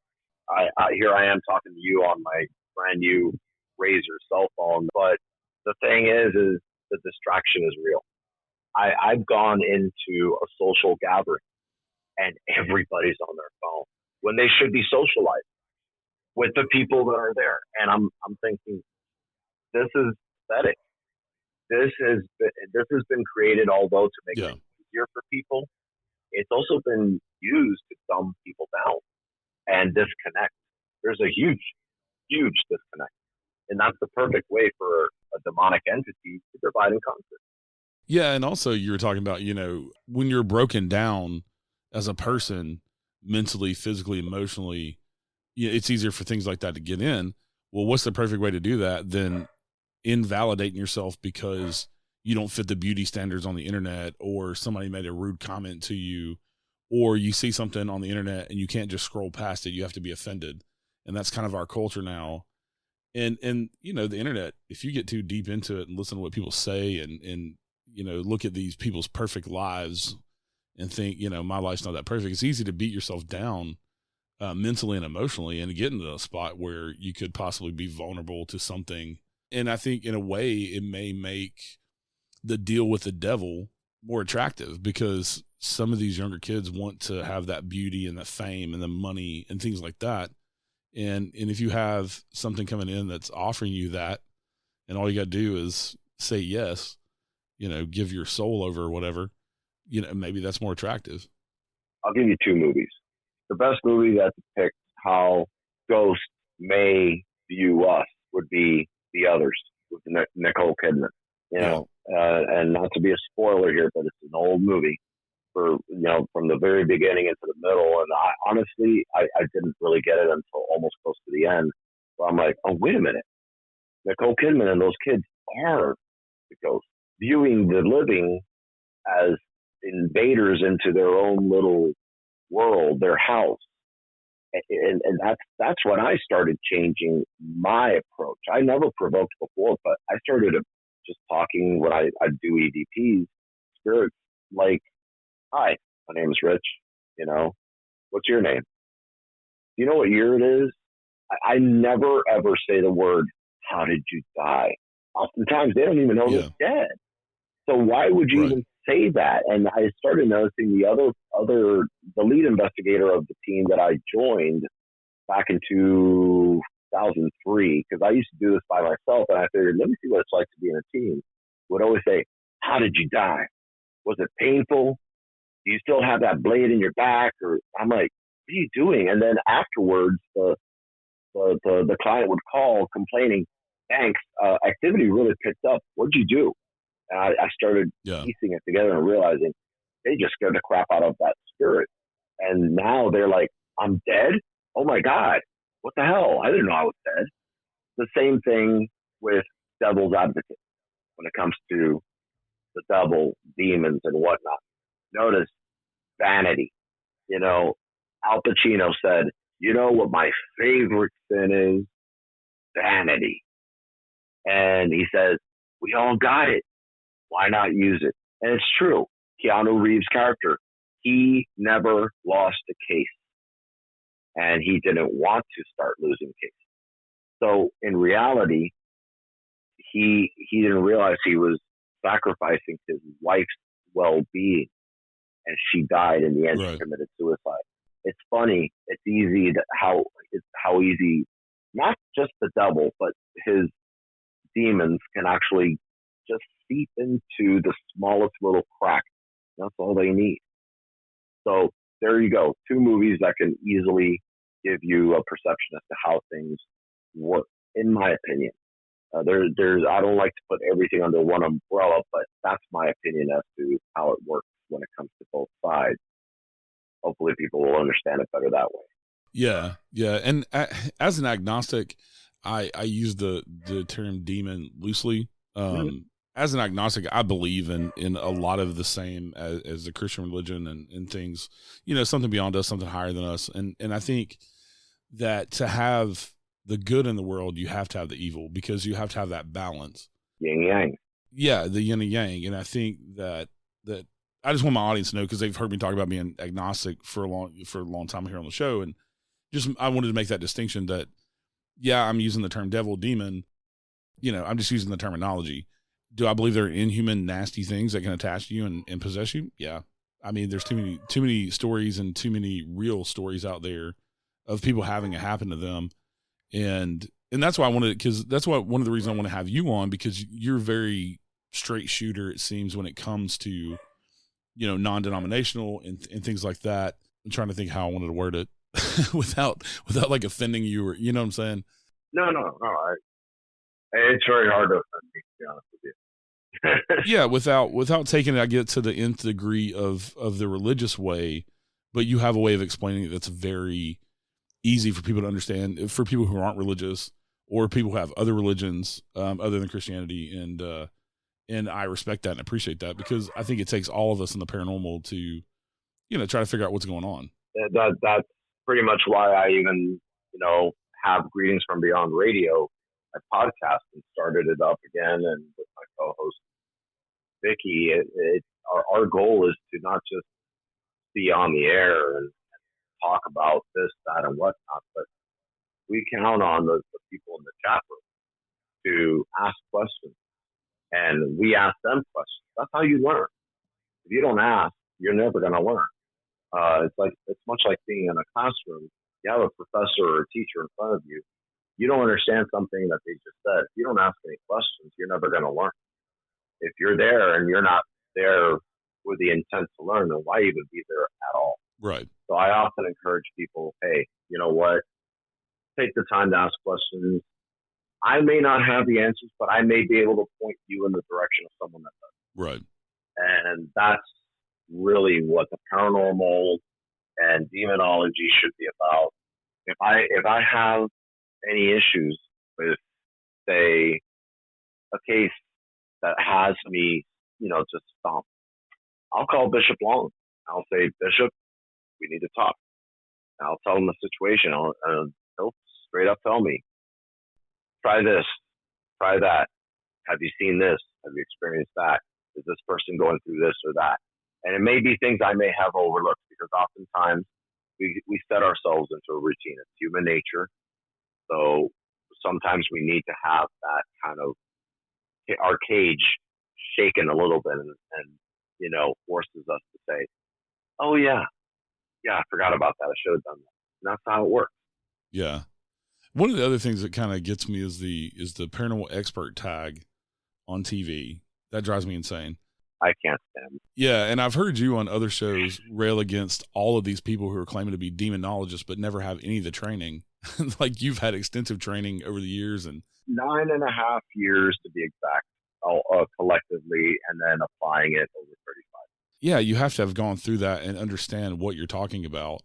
Here I am talking to you on my brand new Razr cell phone, but the thing is the distraction is real. I've gone into a social gathering and everybody's on their phone when they should be socializing with the people that are there. And I'm thinking, this is pathetic. This has been created, although to make it easier for people, it's also been used to dumb people down and disconnect. There's a huge, huge disconnect. And that's the perfect way for a demonic entity to divide and conquer. Yeah, and also you were talking about, when you're broken down as a person, mentally, physically, emotionally, it's easier for things like that to get in. Well, what's the perfect way to do that than invalidating yourself because you don't fit the beauty standards on the internet, or somebody made a rude comment to you, or you see something on the internet and you can't just scroll past it. You have to be offended. And that's kind of our culture now. And, you know, the internet, if you get too deep into it and listen to what people say and, you know, look at these people's perfect lives and think, you know, my life's not that perfect. It's easy to beat yourself down mentally and emotionally and get into a spot where you could possibly be vulnerable to something. And I think in a way it may make the deal with the devil more attractive, because some of these younger kids want to have that beauty and that fame and the money and things like that. And if you have something coming in that's offering you that, and all you got to do is say yes, you know, give your soul over or whatever, you know, maybe that's more attractive. I'll give you two movies. The best movie that depicts how ghosts may view us would be The Others with Nicole Kidman. You know, and not to be a spoiler here, but it's an old movie for, you know, from the very beginning into the middle. And honestly, I didn't really get it until almost close to the end, where I'm like, oh, wait a minute. Nicole Kidman and those kids are the ghosts, viewing the living as invaders into their own little world, their house. And that's when I started changing my approach. I never provoked before, but I started just talking when I do EVPs, spirits, like, hi, my name is Rich, you know, what's your name? Do you know what year it is? I never ever say the word, how did you die? Oftentimes they don't even know they're dead. So why would you even say that? And I started noticing the lead investigator of the team that I joined back in 2003, because I used to do this by myself, and I figured, let me see what it's like to be in a team, would always say, how did you die? Was it painful? Do you still have that blade in your back? Or I'm like, what are you doing? And then afterwards, the client would call complaining, thanks, activity really picked up. What'd you do? And I started piecing it together and realizing they just scared the crap out of that spirit. And now they're like, I'm dead? Oh my God, what the hell? I didn't know I was dead. The same thing with devil's advocate when it comes to the devil, demons, and whatnot. Notice vanity. You know, Al Pacino said, you know what my favorite sin is? Vanity. And he says, we all got it. Why not use it? And it's true. Keanu Reeves' character, he never lost a case. And he didn't want to start losing cases. So in reality, he didn't realize he was sacrificing his wife's well-being. And she died in the end. She committed suicide. It's funny. It's easy how easy, not just the devil, but his demons can actually just seep into the smallest little crack. That's all they need. So there you go. Two movies that can easily give you a perception as to how things work, in my opinion. There's I don't like to put everything under one umbrella, but that's my opinion as to how it works when it comes to both sides. Hopefully people will understand it better that way. Yeah. And as an agnostic, I use the term demon loosely. As an agnostic, I believe in a lot of the same as the Christian religion and things, you know, something beyond us, something higher than us. And I think that to have the good in the world, you have to have the evil, because you have to have that balance. Yin yang. Yeah, the yin and yang. And I think that I just want my audience to know, because they've heard me talk about being agnostic for a long time here on the show. And just, I wanted to make that distinction that, yeah, I'm using the term devil, demon, you know, I'm just using the terminology. Do I believe there are inhuman, nasty things that can attach to you and possess you? Yeah. I mean, there's too many stories and too many real stories out there of people having it happen to them. And that's why I wanted, because that's why one of the reasons I want to have you on, because you're very straight shooter, it seems, when it comes to, you know, non-denominational and things like that. I'm trying to think how I wanted to word it without like offending you, or, you know what I'm saying? No. It's very hard to offend me, to be honest with you. Yeah, without taking it, I get to the nth degree of the religious way, but you have a way of explaining it that's very easy for people to understand, for people who aren't religious or people who have other religions other than Christianity. And I respect that and appreciate that, because I think it takes all of us in the paranormal to try to figure out what's going on. That's pretty much why I even, have Greetings from Beyond Radio, my podcast, and started it up again. And with my co-host, Vicky, our goal is to not just be on the air and talk about this, that, and whatnot, but we count on the people in the chat room to ask questions, and we ask them questions. That's how you learn. If you don't ask, you're never going to learn. It's much like being in a classroom. You have a professor or a teacher in front of you. You don't understand something that they just said. If you don't ask any questions, you're never going to learn. If you're there and you're not there with the intent to learn, then why even be there at all? Right. So I often encourage people, hey, you know what? Take the time to ask questions. I may not have the answers, but I may be able to point you in the direction of someone that does. Right. And that's really what the paranormal and demonology should be about. If I have any issues with, say, a case that has me, just stomp, I'll call Bishop Long. I'll say, Bishop, we need to talk. And I'll tell him the situation. He'll straight up tell me, try this, try that. Have you seen this? Have you experienced that? Is this person going through this or that? And it may be things I may have overlooked, because oftentimes we set ourselves into a routine. It's human nature. So sometimes we need to have that kind of, our cage shaken a little bit and forces us to say, oh yeah, I forgot about that. I should have done that. And that's how it works. Yeah. One of the other things that kind of gets me is the paranormal expert tag on TV. That drives me insane. I can't stand it. Yeah, and I've heard you on other shows rail against all of these people who are claiming to be demonologists but never have any of the training. Like, you've had extensive training over the years. And 9.5 years to be exact, collectively, and then applying it over 35. Yeah, you have to have gone through that and understand what you're talking about.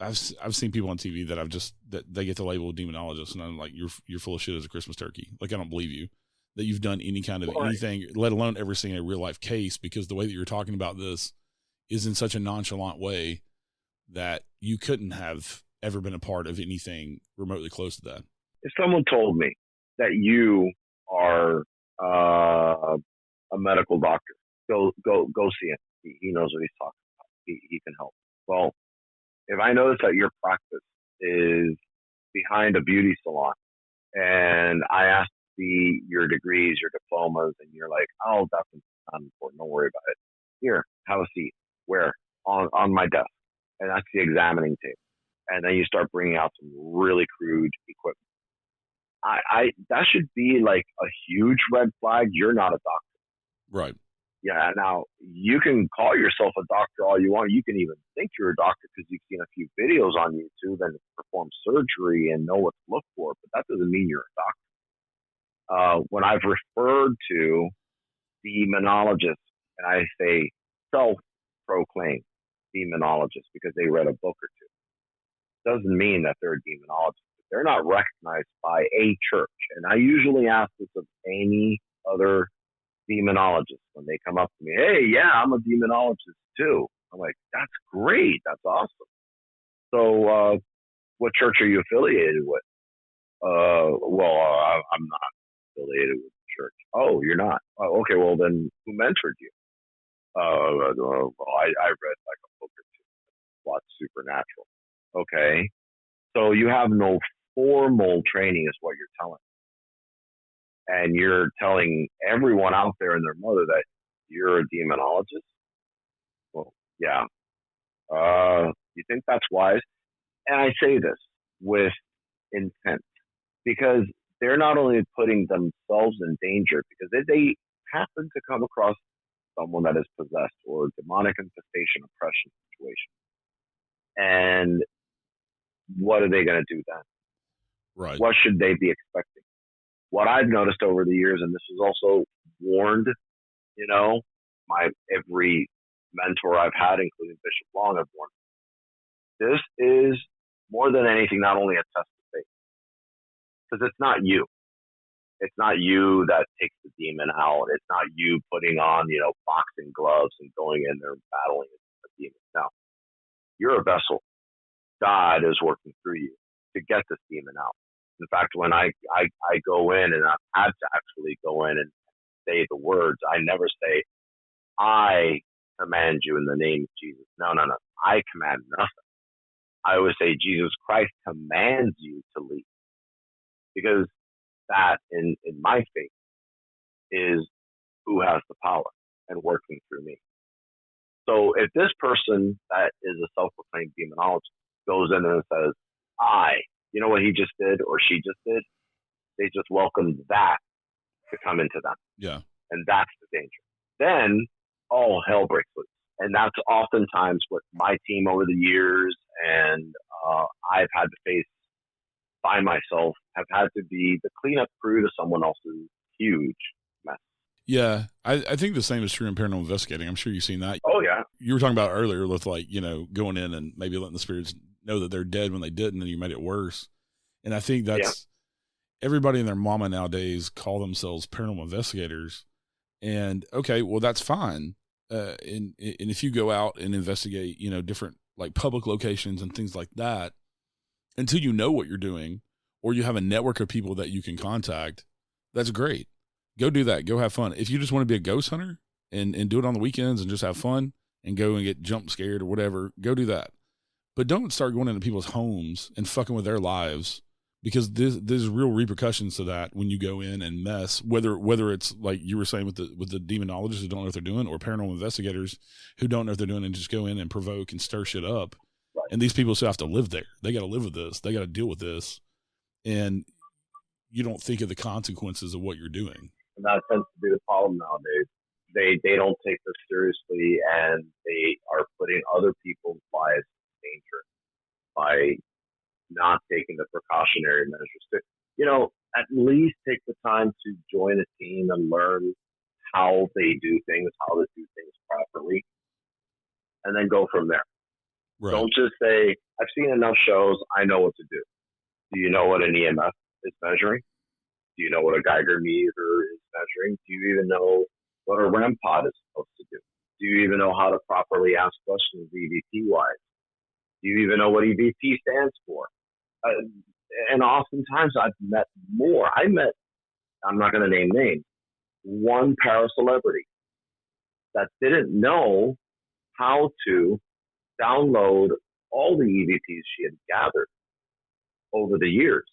I've seen people on TV that they get the label of demonologist, and I'm like, you're full of shit as a Christmas turkey. Like, I don't believe you that you've done any kind of anything, let alone ever seen a real life case, because the way that you're talking about this is in such a nonchalant way that you couldn't have ever been a part of anything remotely close to that. If someone told me that you are a medical doctor, go see him. He knows what he's talking about. He can help. Well, if I notice that your practice is behind a beauty salon, and I ask to see your degrees, your diplomas, and you're like, oh, that's not important. Don't worry about it. Here, have a seat. Where? On my desk. And that's the examining table. And then you start bringing out some really crude equipment. That should be like a huge red flag. You're not a doctor. Right. Yeah. Now, you can call yourself a doctor all you want. You can even think you're a doctor because you've seen a few videos on YouTube and perform surgery and know what to look for, but that doesn't mean you're a doctor. When I've referred to demonologists, and I say self-proclaimed demonologists because they read a book or two, doesn't mean that they're a demonologist. They're not recognized by a church. And I usually ask this of any other demonologist when they come up to me. Hey, yeah, I'm a demonologist too. I'm like, that's great. That's awesome. So what church are you affiliated with? I'm not affiliated with the church. Oh, you're not? Oh, okay, well then who mentored you? I read like a book or two. Lots supernatural. Okay. So you have no formal training is what you're telling. And you're telling everyone out there and their mother that you're a demonologist? Well, yeah. You think that's wise? And I say this with intent, because they're not only putting themselves in danger, because if they happen to come across someone that is possessed or demonic infestation, oppression situation, and what are they going to do then? Right. What should they be expecting? What I've noticed over the years, and this is also warned, my every mentor I've had, including Bishop Long, I've warned. This is more than anything, not only a test of faith, because it's not you. It's not you that takes the demon out. It's not you putting on, boxing gloves and going in there and battling the demon. No, You're a vessel. God is working through you to get this demon out. In fact, when I go in, and I've had to actually go in and say the words, I never say, I command you in the name of Jesus. No. I command nothing. I always say Jesus Christ commands you to leave, because that in my faith is who has the power and working through me. So if this person that is a self-proclaimed demonologist goes in and says, you know what he just did or she just did? They just welcomed that to come into them. Yeah. And that's the danger. Then all hell breaks loose. And that's oftentimes what my team over the years and I've had to face by myself have had to be the cleanup crew to someone else's huge mess. Yeah. I think the same is true in paranormal investigating. I'm sure you've seen that. Oh, yeah. You were talking about earlier with, like, you know, going in and maybe letting the spirits know that they're dead when they didn't, and you made it worse. And I think that's everybody and their mama nowadays call themselves paranormal investigators. And okay, well, that's fine. And if you go out and investigate, you know, different like public locations and things like that, until you know what you're doing, or you have a network of people that you can contact, that's great. Go do that. Go have fun. If you just want to be a ghost hunter and do it on the weekends and just have fun and go and get jump scared or whatever, go do that. But don't start going into people's homes and fucking with their lives, because there's real repercussions to that when you go in and mess, whether it's like you were saying with the demonologists who don't know what they're doing, or paranormal investigators who don't know what they're doing and just go in and provoke and stir shit up. Right. And these people still have to live there. They got to live with this. They got to deal with this. And you don't think of the consequences of what you're doing. And that tends to be the problem nowadays. They don't take this seriously, and they are putting other people's lives in danger by not taking the precautionary measures. To, you know, at least take the time to join a team and learn how they do things, how to do things properly, and then go from there. Right. Don't just say, I've seen enough shows, I know what to do. Do you know what an EMF is measuring? Do you know what a Geiger meter is measuring? Do you even know what a REM pod is supposed to do? Do you even know how to properly ask questions EVP-wise? Do you even know what EVP stands for? And oftentimes I've met more. I'm not going to name names, one para-celebrity that didn't know how to download all the EVPs she had gathered over the years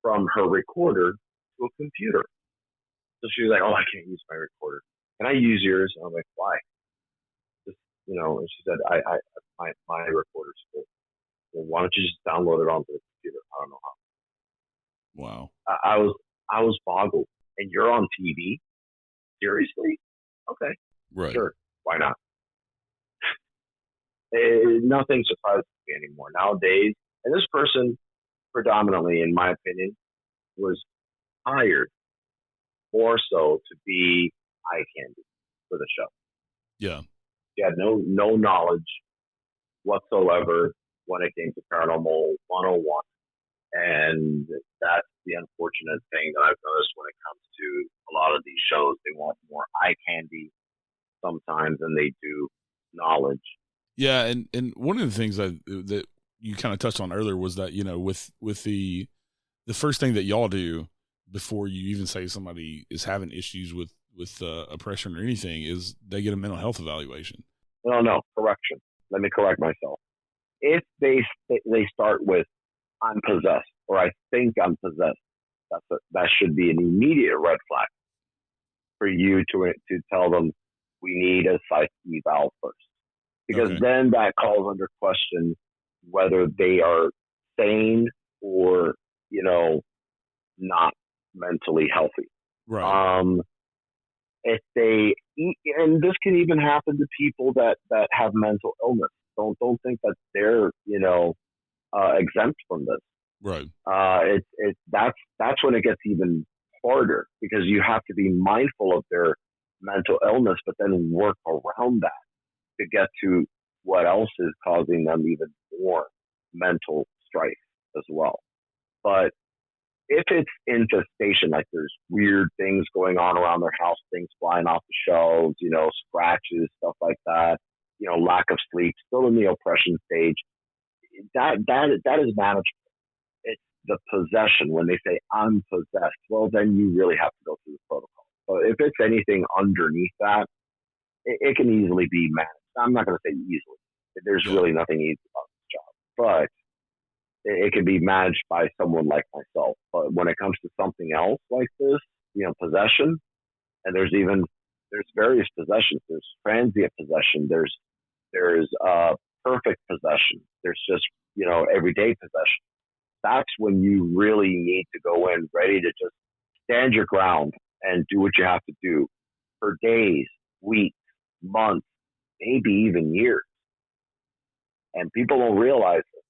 from her recorder to a computer. So she was like, I can't use my recorder. Can I use yours? And I'm like, why? Just, you know, and she said, my recorder's full. Well, why don't you just download it onto the computer? I don't know how. Wow. I was boggled. And you're on TV? Seriously? Okay. Right. Sure. Why not? Nothing surprises me anymore nowadays. And this person, predominantly, in my opinion, was hired more so to be eye candy for the show. Yeah. He had no knowledge whatsoever when it came to Paranormal 101. And that's the unfortunate thing that I've noticed when it comes to a lot of these shows. They want more eye candy sometimes than they do knowledge. Yeah, and one of the things that you kind of touched on earlier was that, you know, with the first thing that y'all do before you even say somebody is having issues with oppression or anything is they get a mental health evaluation. No, correction. Let me correct myself. If they start with I'm possessed or I think I'm possessed, that should be an immediate red flag for you to tell them we need a psych eval first. Because then that calls under question whether they are sane or, you know, not mentally healthy. Right. If they, and this can even happen to people that have mental illness. Don't think that they're, you know, exempt from this. Right. That's when it gets even harder, because you have to be mindful of their mental illness, but then work around that to get to what else is causing them even more mental strife as well. But if it's infestation, like there's weird things going on around their house, things flying off the shelves, you know, scratches, stuff like that, lack of sleep, still in the oppression stage, that is manageable. It's the possession. When they say I'm possessed, well, then you really have to go through the protocol. But if it's anything underneath that, it can easily be managed. I'm not going to say easily. There's really nothing easy about this job, but it can be managed by someone like myself. But when it comes to something else like this, possession, and there's various possessions. There's transient possession. There's perfect possession. There's just everyday possession. That's when you really need to go in ready to just stand your ground and do what you have to do for days, weeks, months, maybe even years. And people don't realize it.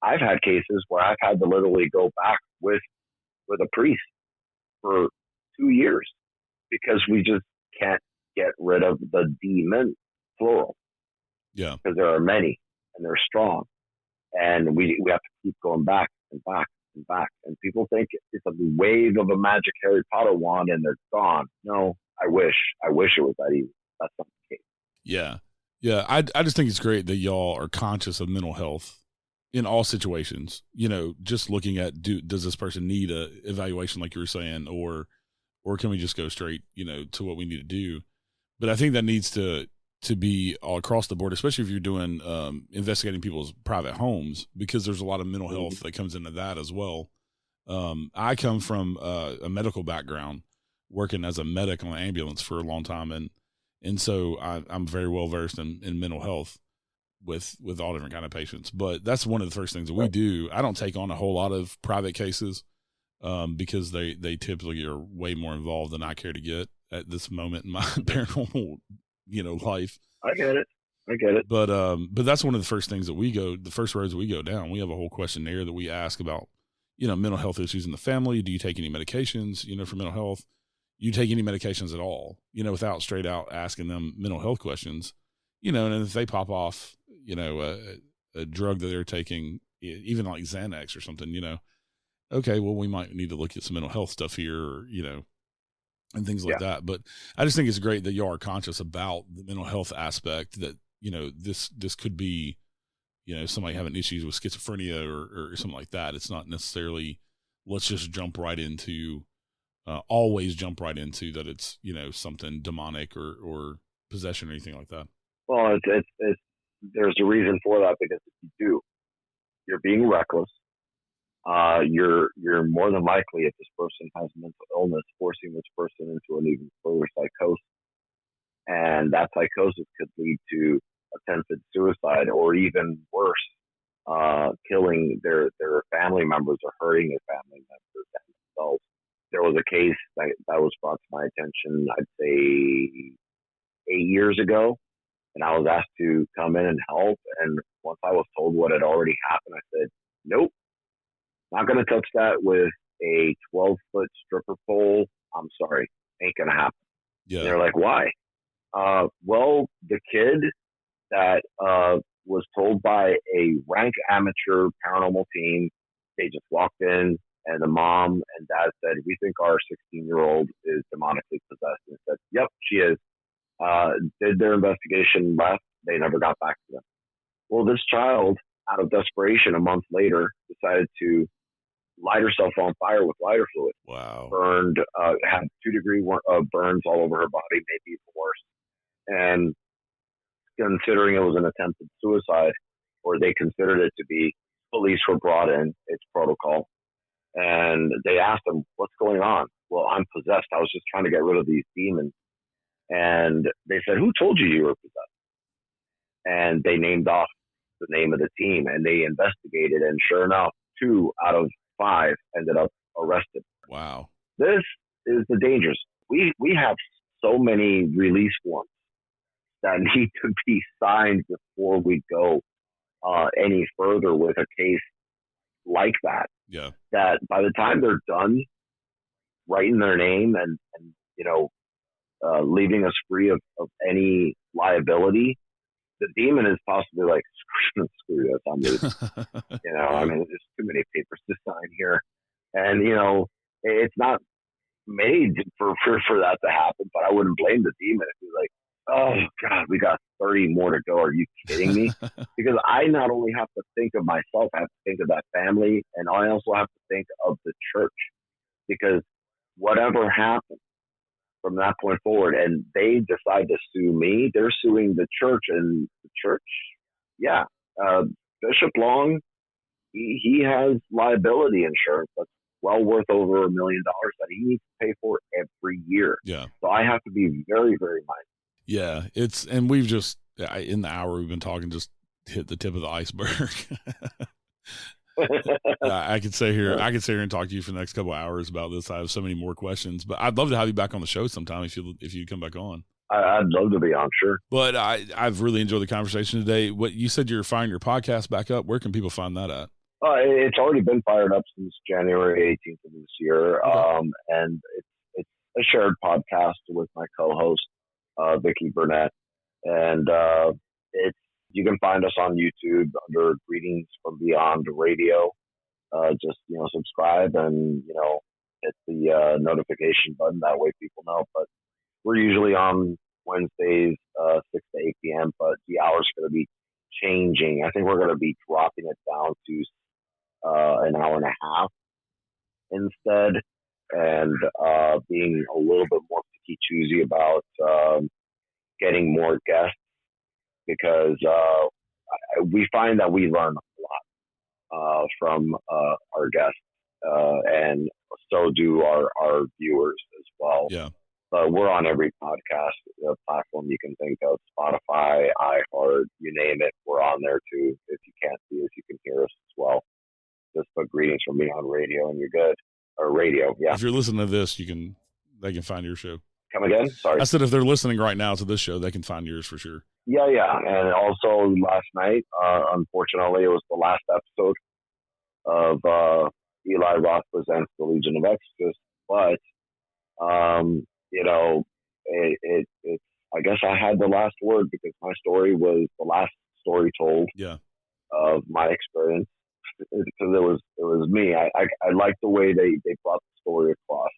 I've had cases where I've had to literally go back with a priest for 2 years because we just can't get rid of the demon, plural. Yeah. Because there are many and they're strong. And we have to keep going back and back and back. And people think it's a wave of a magic Harry Potter wand and they're gone. No, I wish it was that easy. That's not the case. Yeah. Yeah. I just think it's great that y'all are conscious of mental health in all situations. Just looking at, does this person need a evaluation like you were saying, or can we just go straight, to what we need to do? But I think that needs to be all across the board, especially if you're doing investigating people's private homes, because there's a lot of mental health that comes into that as well. I come from a medical background, working as a medic on an ambulance for a long time, and so I'm very well versed in mental health with all different kind of patients. But that's one of the first things that we do. I don't take on a whole lot of private cases because they typically are way more involved than I care to get at this moment in my paranormal life. I get it. But that's one of the first things that the first roads we go down. We have a whole questionnaire that we ask about, mental health issues in the family. Do you take any medications, for mental health? You take any medications at all, without straight out asking them mental health questions, and if they pop off, a drug that they're taking, even like Xanax or something, okay, well, we might need to look at some mental health stuff here, or, and things like that. But I just think it's great that you are conscious about the mental health aspect, that, this could be, somebody having issues with schizophrenia or something like that. It's not necessarily, let's just always jump right into that it's, something demonic or possession or anything like that. Well, it's there's a reason for that, because if you do, you're being reckless. You're more than likely, if this person has mental illness, forcing this person into an even further psychosis, and that psychosis could lead to attempted suicide, or even worse, killing their family members or hurting their family members and themselves. There was a case that was brought to my attention, I'd say 8 years ago, and I was asked to come in and help. And once I was told what had already happened, I said, nope. Not going to touch that with a 12-foot stripper pole. I'm sorry. Ain't going to happen. Yeah. And they're like, why? Well, the kid that was told by a rank amateur paranormal team, they just walked in, and the mom and dad said, we think our 16-year-old is demonically possessed. And said, yep, she is. Did their investigation, left. They never got back to them. Well, this child, out of desperation, a month later, decided to light herself on fire with lighter fluid. Wow. Burned, had 2-degree burns all over her body, maybe even worse. And considering it was an attempted suicide, or they considered it to be, police were brought in. It's protocol. And they asked them, what's going on? Well, I'm possessed. I was just trying to get rid of these demons. And they said, who told you were possessed? And they named off the name of the team, and they investigated, and sure enough, 2 out of 5 ended up arrested. Wow. This is the dangers. We have so many release forms that need to be signed before we go any further with a case like that. Yeah. That by the time they're done writing their name and leaving us free of any liability, the demon is possibly like, screw this, I'm leaving. There's too many papers to sign here. And, it's not made for that to happen, but I wouldn't blame the demon if he's like, Oh God, we got 30 more to go. Are you kidding me? Because I not only have to think of myself, I have to think of that family, and I also have to think of the church, because whatever happens from that point forward, and they decide to sue me, they're suing the church, and the church, yeah, Bishop Long, he has liability insurance that's well worth over $1 million that he needs to pay for every year. Yeah. So I have to be very, very mindful. Yeah, and we've just, in the hour we've been talking, just hit the tip of the iceberg. I could sit here and talk to you for the next couple of hours about this. I have so many more questions, but I'd love to have you back on the show sometime if you come back on. I'd love to be on, sure. But I've really enjoyed the conversation today. What you said, you're firing your podcast back up. Where can people find that at? It's already been fired up since January 18th of this year. Okay. And it's a shared podcast with my co-host, Vicky Burnett. And you can find us on YouTube under Greetings from Beyond Radio. Just, subscribe and, hit the notification button. That way people know. But we're usually on Wednesdays, 6 to 8 p.m., but the hour's going to be changing. I think we're going to be dropping it down to an hour and a half instead, and being a little bit more picky choosy about getting more guests, because we find that we learn a lot from our guests, and so do our viewers as well. Yeah. But we're on every podcast platform you can think of, Spotify, iHeart, you name it. We're on there too. If you can't see us, you can hear us as well. Just put Greetings from Beyond Radio and you're good. Or radio, yeah. If you're listening to this, they can find your show. Come again? Sorry. I said if they're listening right now to this show, they can find yours for sure. Yeah. And also last night, unfortunately, it was the last episode of Eli Roth Presents The Legion of Exorcists. But, it's I guess I had the last word, because my story was the last story told of my experience. Because it was me. I like the way they brought the story across.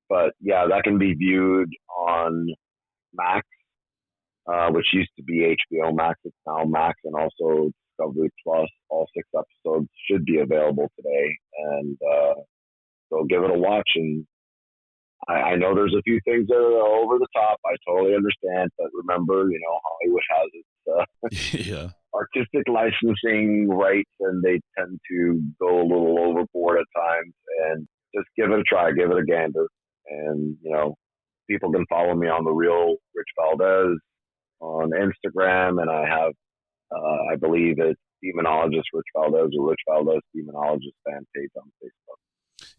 But yeah, that can be viewed on Max, which used to be HBO Max. It's now Max, and also Discovery Plus. All 6 episodes should be available today, and so give it a watch. And I know there's a few things that are over the top. I totally understand, but remember, Hollywood has its artistic licensing rights, and they tend to go a little overboard at times. And just give it a try, give it a gander. And people can follow me on The Real Rich Valdes on Instagram, and I have, I believe it's Demonologist Rich Valdes, or Rich Valdes Demonologist fan page on Facebook.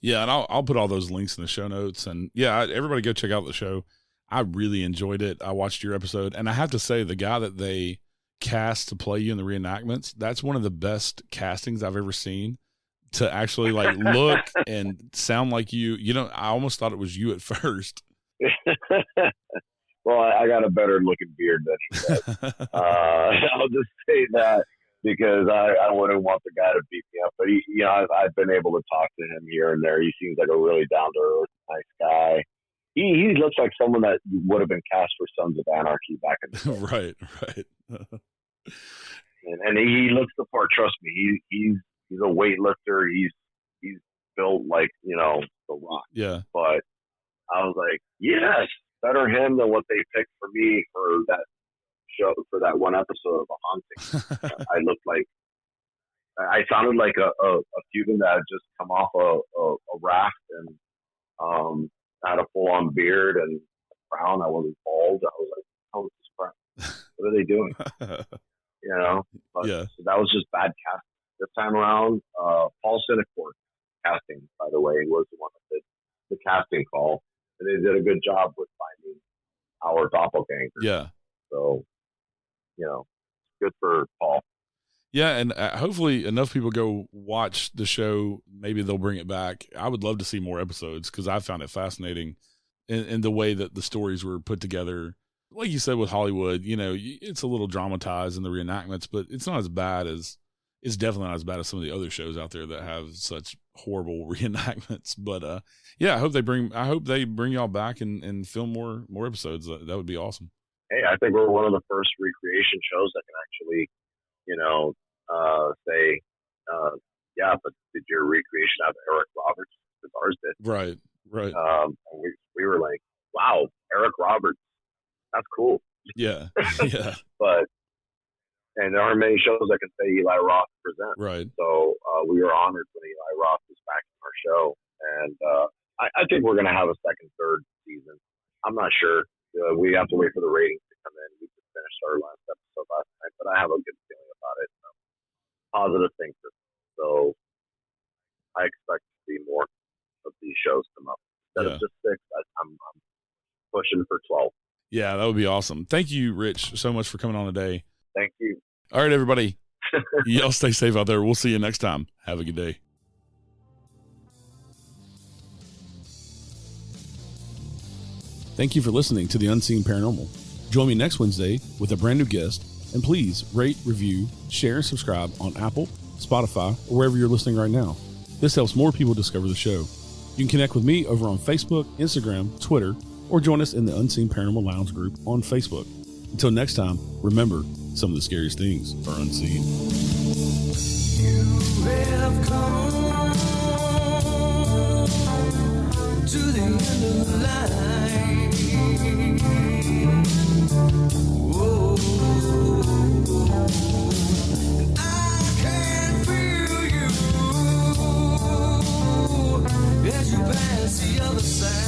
Yeah, and I'll put all those links in the show notes. And yeah, everybody go check out the show. I really enjoyed it. I watched your episode, and I have to say, the guy that they cast to play you in the reenactments, that's one of the best castings I've ever seen, to actually like look and sound like you. I almost thought it was you at first. Well, I got a better looking beard than he does. I'll just say that, because I wouldn't want the guy to beat me up. But I've been able to talk to him here and there. He seems like a really down to earth, nice guy. He looks like someone that would have been cast for Sons of Anarchy back in the day. Right. and he looks the part. Trust me, he's a weightlifter. He's built like The Rock. Yeah. But I was like, yes, better him than what they picked for me for that show, for that one episode of A Haunting. I sounded like a human that had just come off a raft and had a full on beard and a crown. I wasn't bald. I was like, oh, this is crap. What are they doing? But so that was just bad casting. This time around, Paul Sinecourt casting, by the way, was the one that did the casting call. And they did a good job with finding our doppelganger. Yeah. So, good for Paul. Yeah, and hopefully enough people go watch the show. Maybe they'll bring it back. I would love to see more episodes, because I found it fascinating in the way that the stories were put together. Like you said with Hollywood, it's a little dramatized in the reenactments, but it's definitely not as bad as some of the other shows out there that have such horrible reenactments. But I hope they bring y'all back and film more episodes. That would be awesome. hey, I think we're one of the first recreation shows that can actually, say, yeah, but did your recreation have Eric Roberts? Because ours did. Right. And we were like, wow, Eric Roberts, that's cool. Yeah. Yeah. And there aren't many shows that can say Eli Roth presents. Right. So we were honored when Eli Roth was back in our show. And I think we're going to have a second, third season. I'm not sure. We have to wait for the ratings to come in. We just finished our last episode last night, but I have a good feeling about it. Positive thinker. So I expect to see more of these shows come up. Instead of just 6, I'm pushing for 12. Yeah, that would be awesome. Thank you, Rich, so much for coming on today. Thank you. All right, everybody. Y'all stay safe out there. We'll see you next time. Have a good day. Thank you for listening to The Unseen Paranormal. Join me next Wednesday with a brand new guest. And please rate, review, share, and subscribe on Apple, Spotify, or wherever you're listening right now. This helps more people discover the show. You can connect with me over on Facebook, Instagram, Twitter, or join us in the Unseen Paranormal Lounge group on Facebook. Until next time, remember, some of the scariest things are unseen. You have come to the end of the line. Whoa. I can feel you as you pass the other side.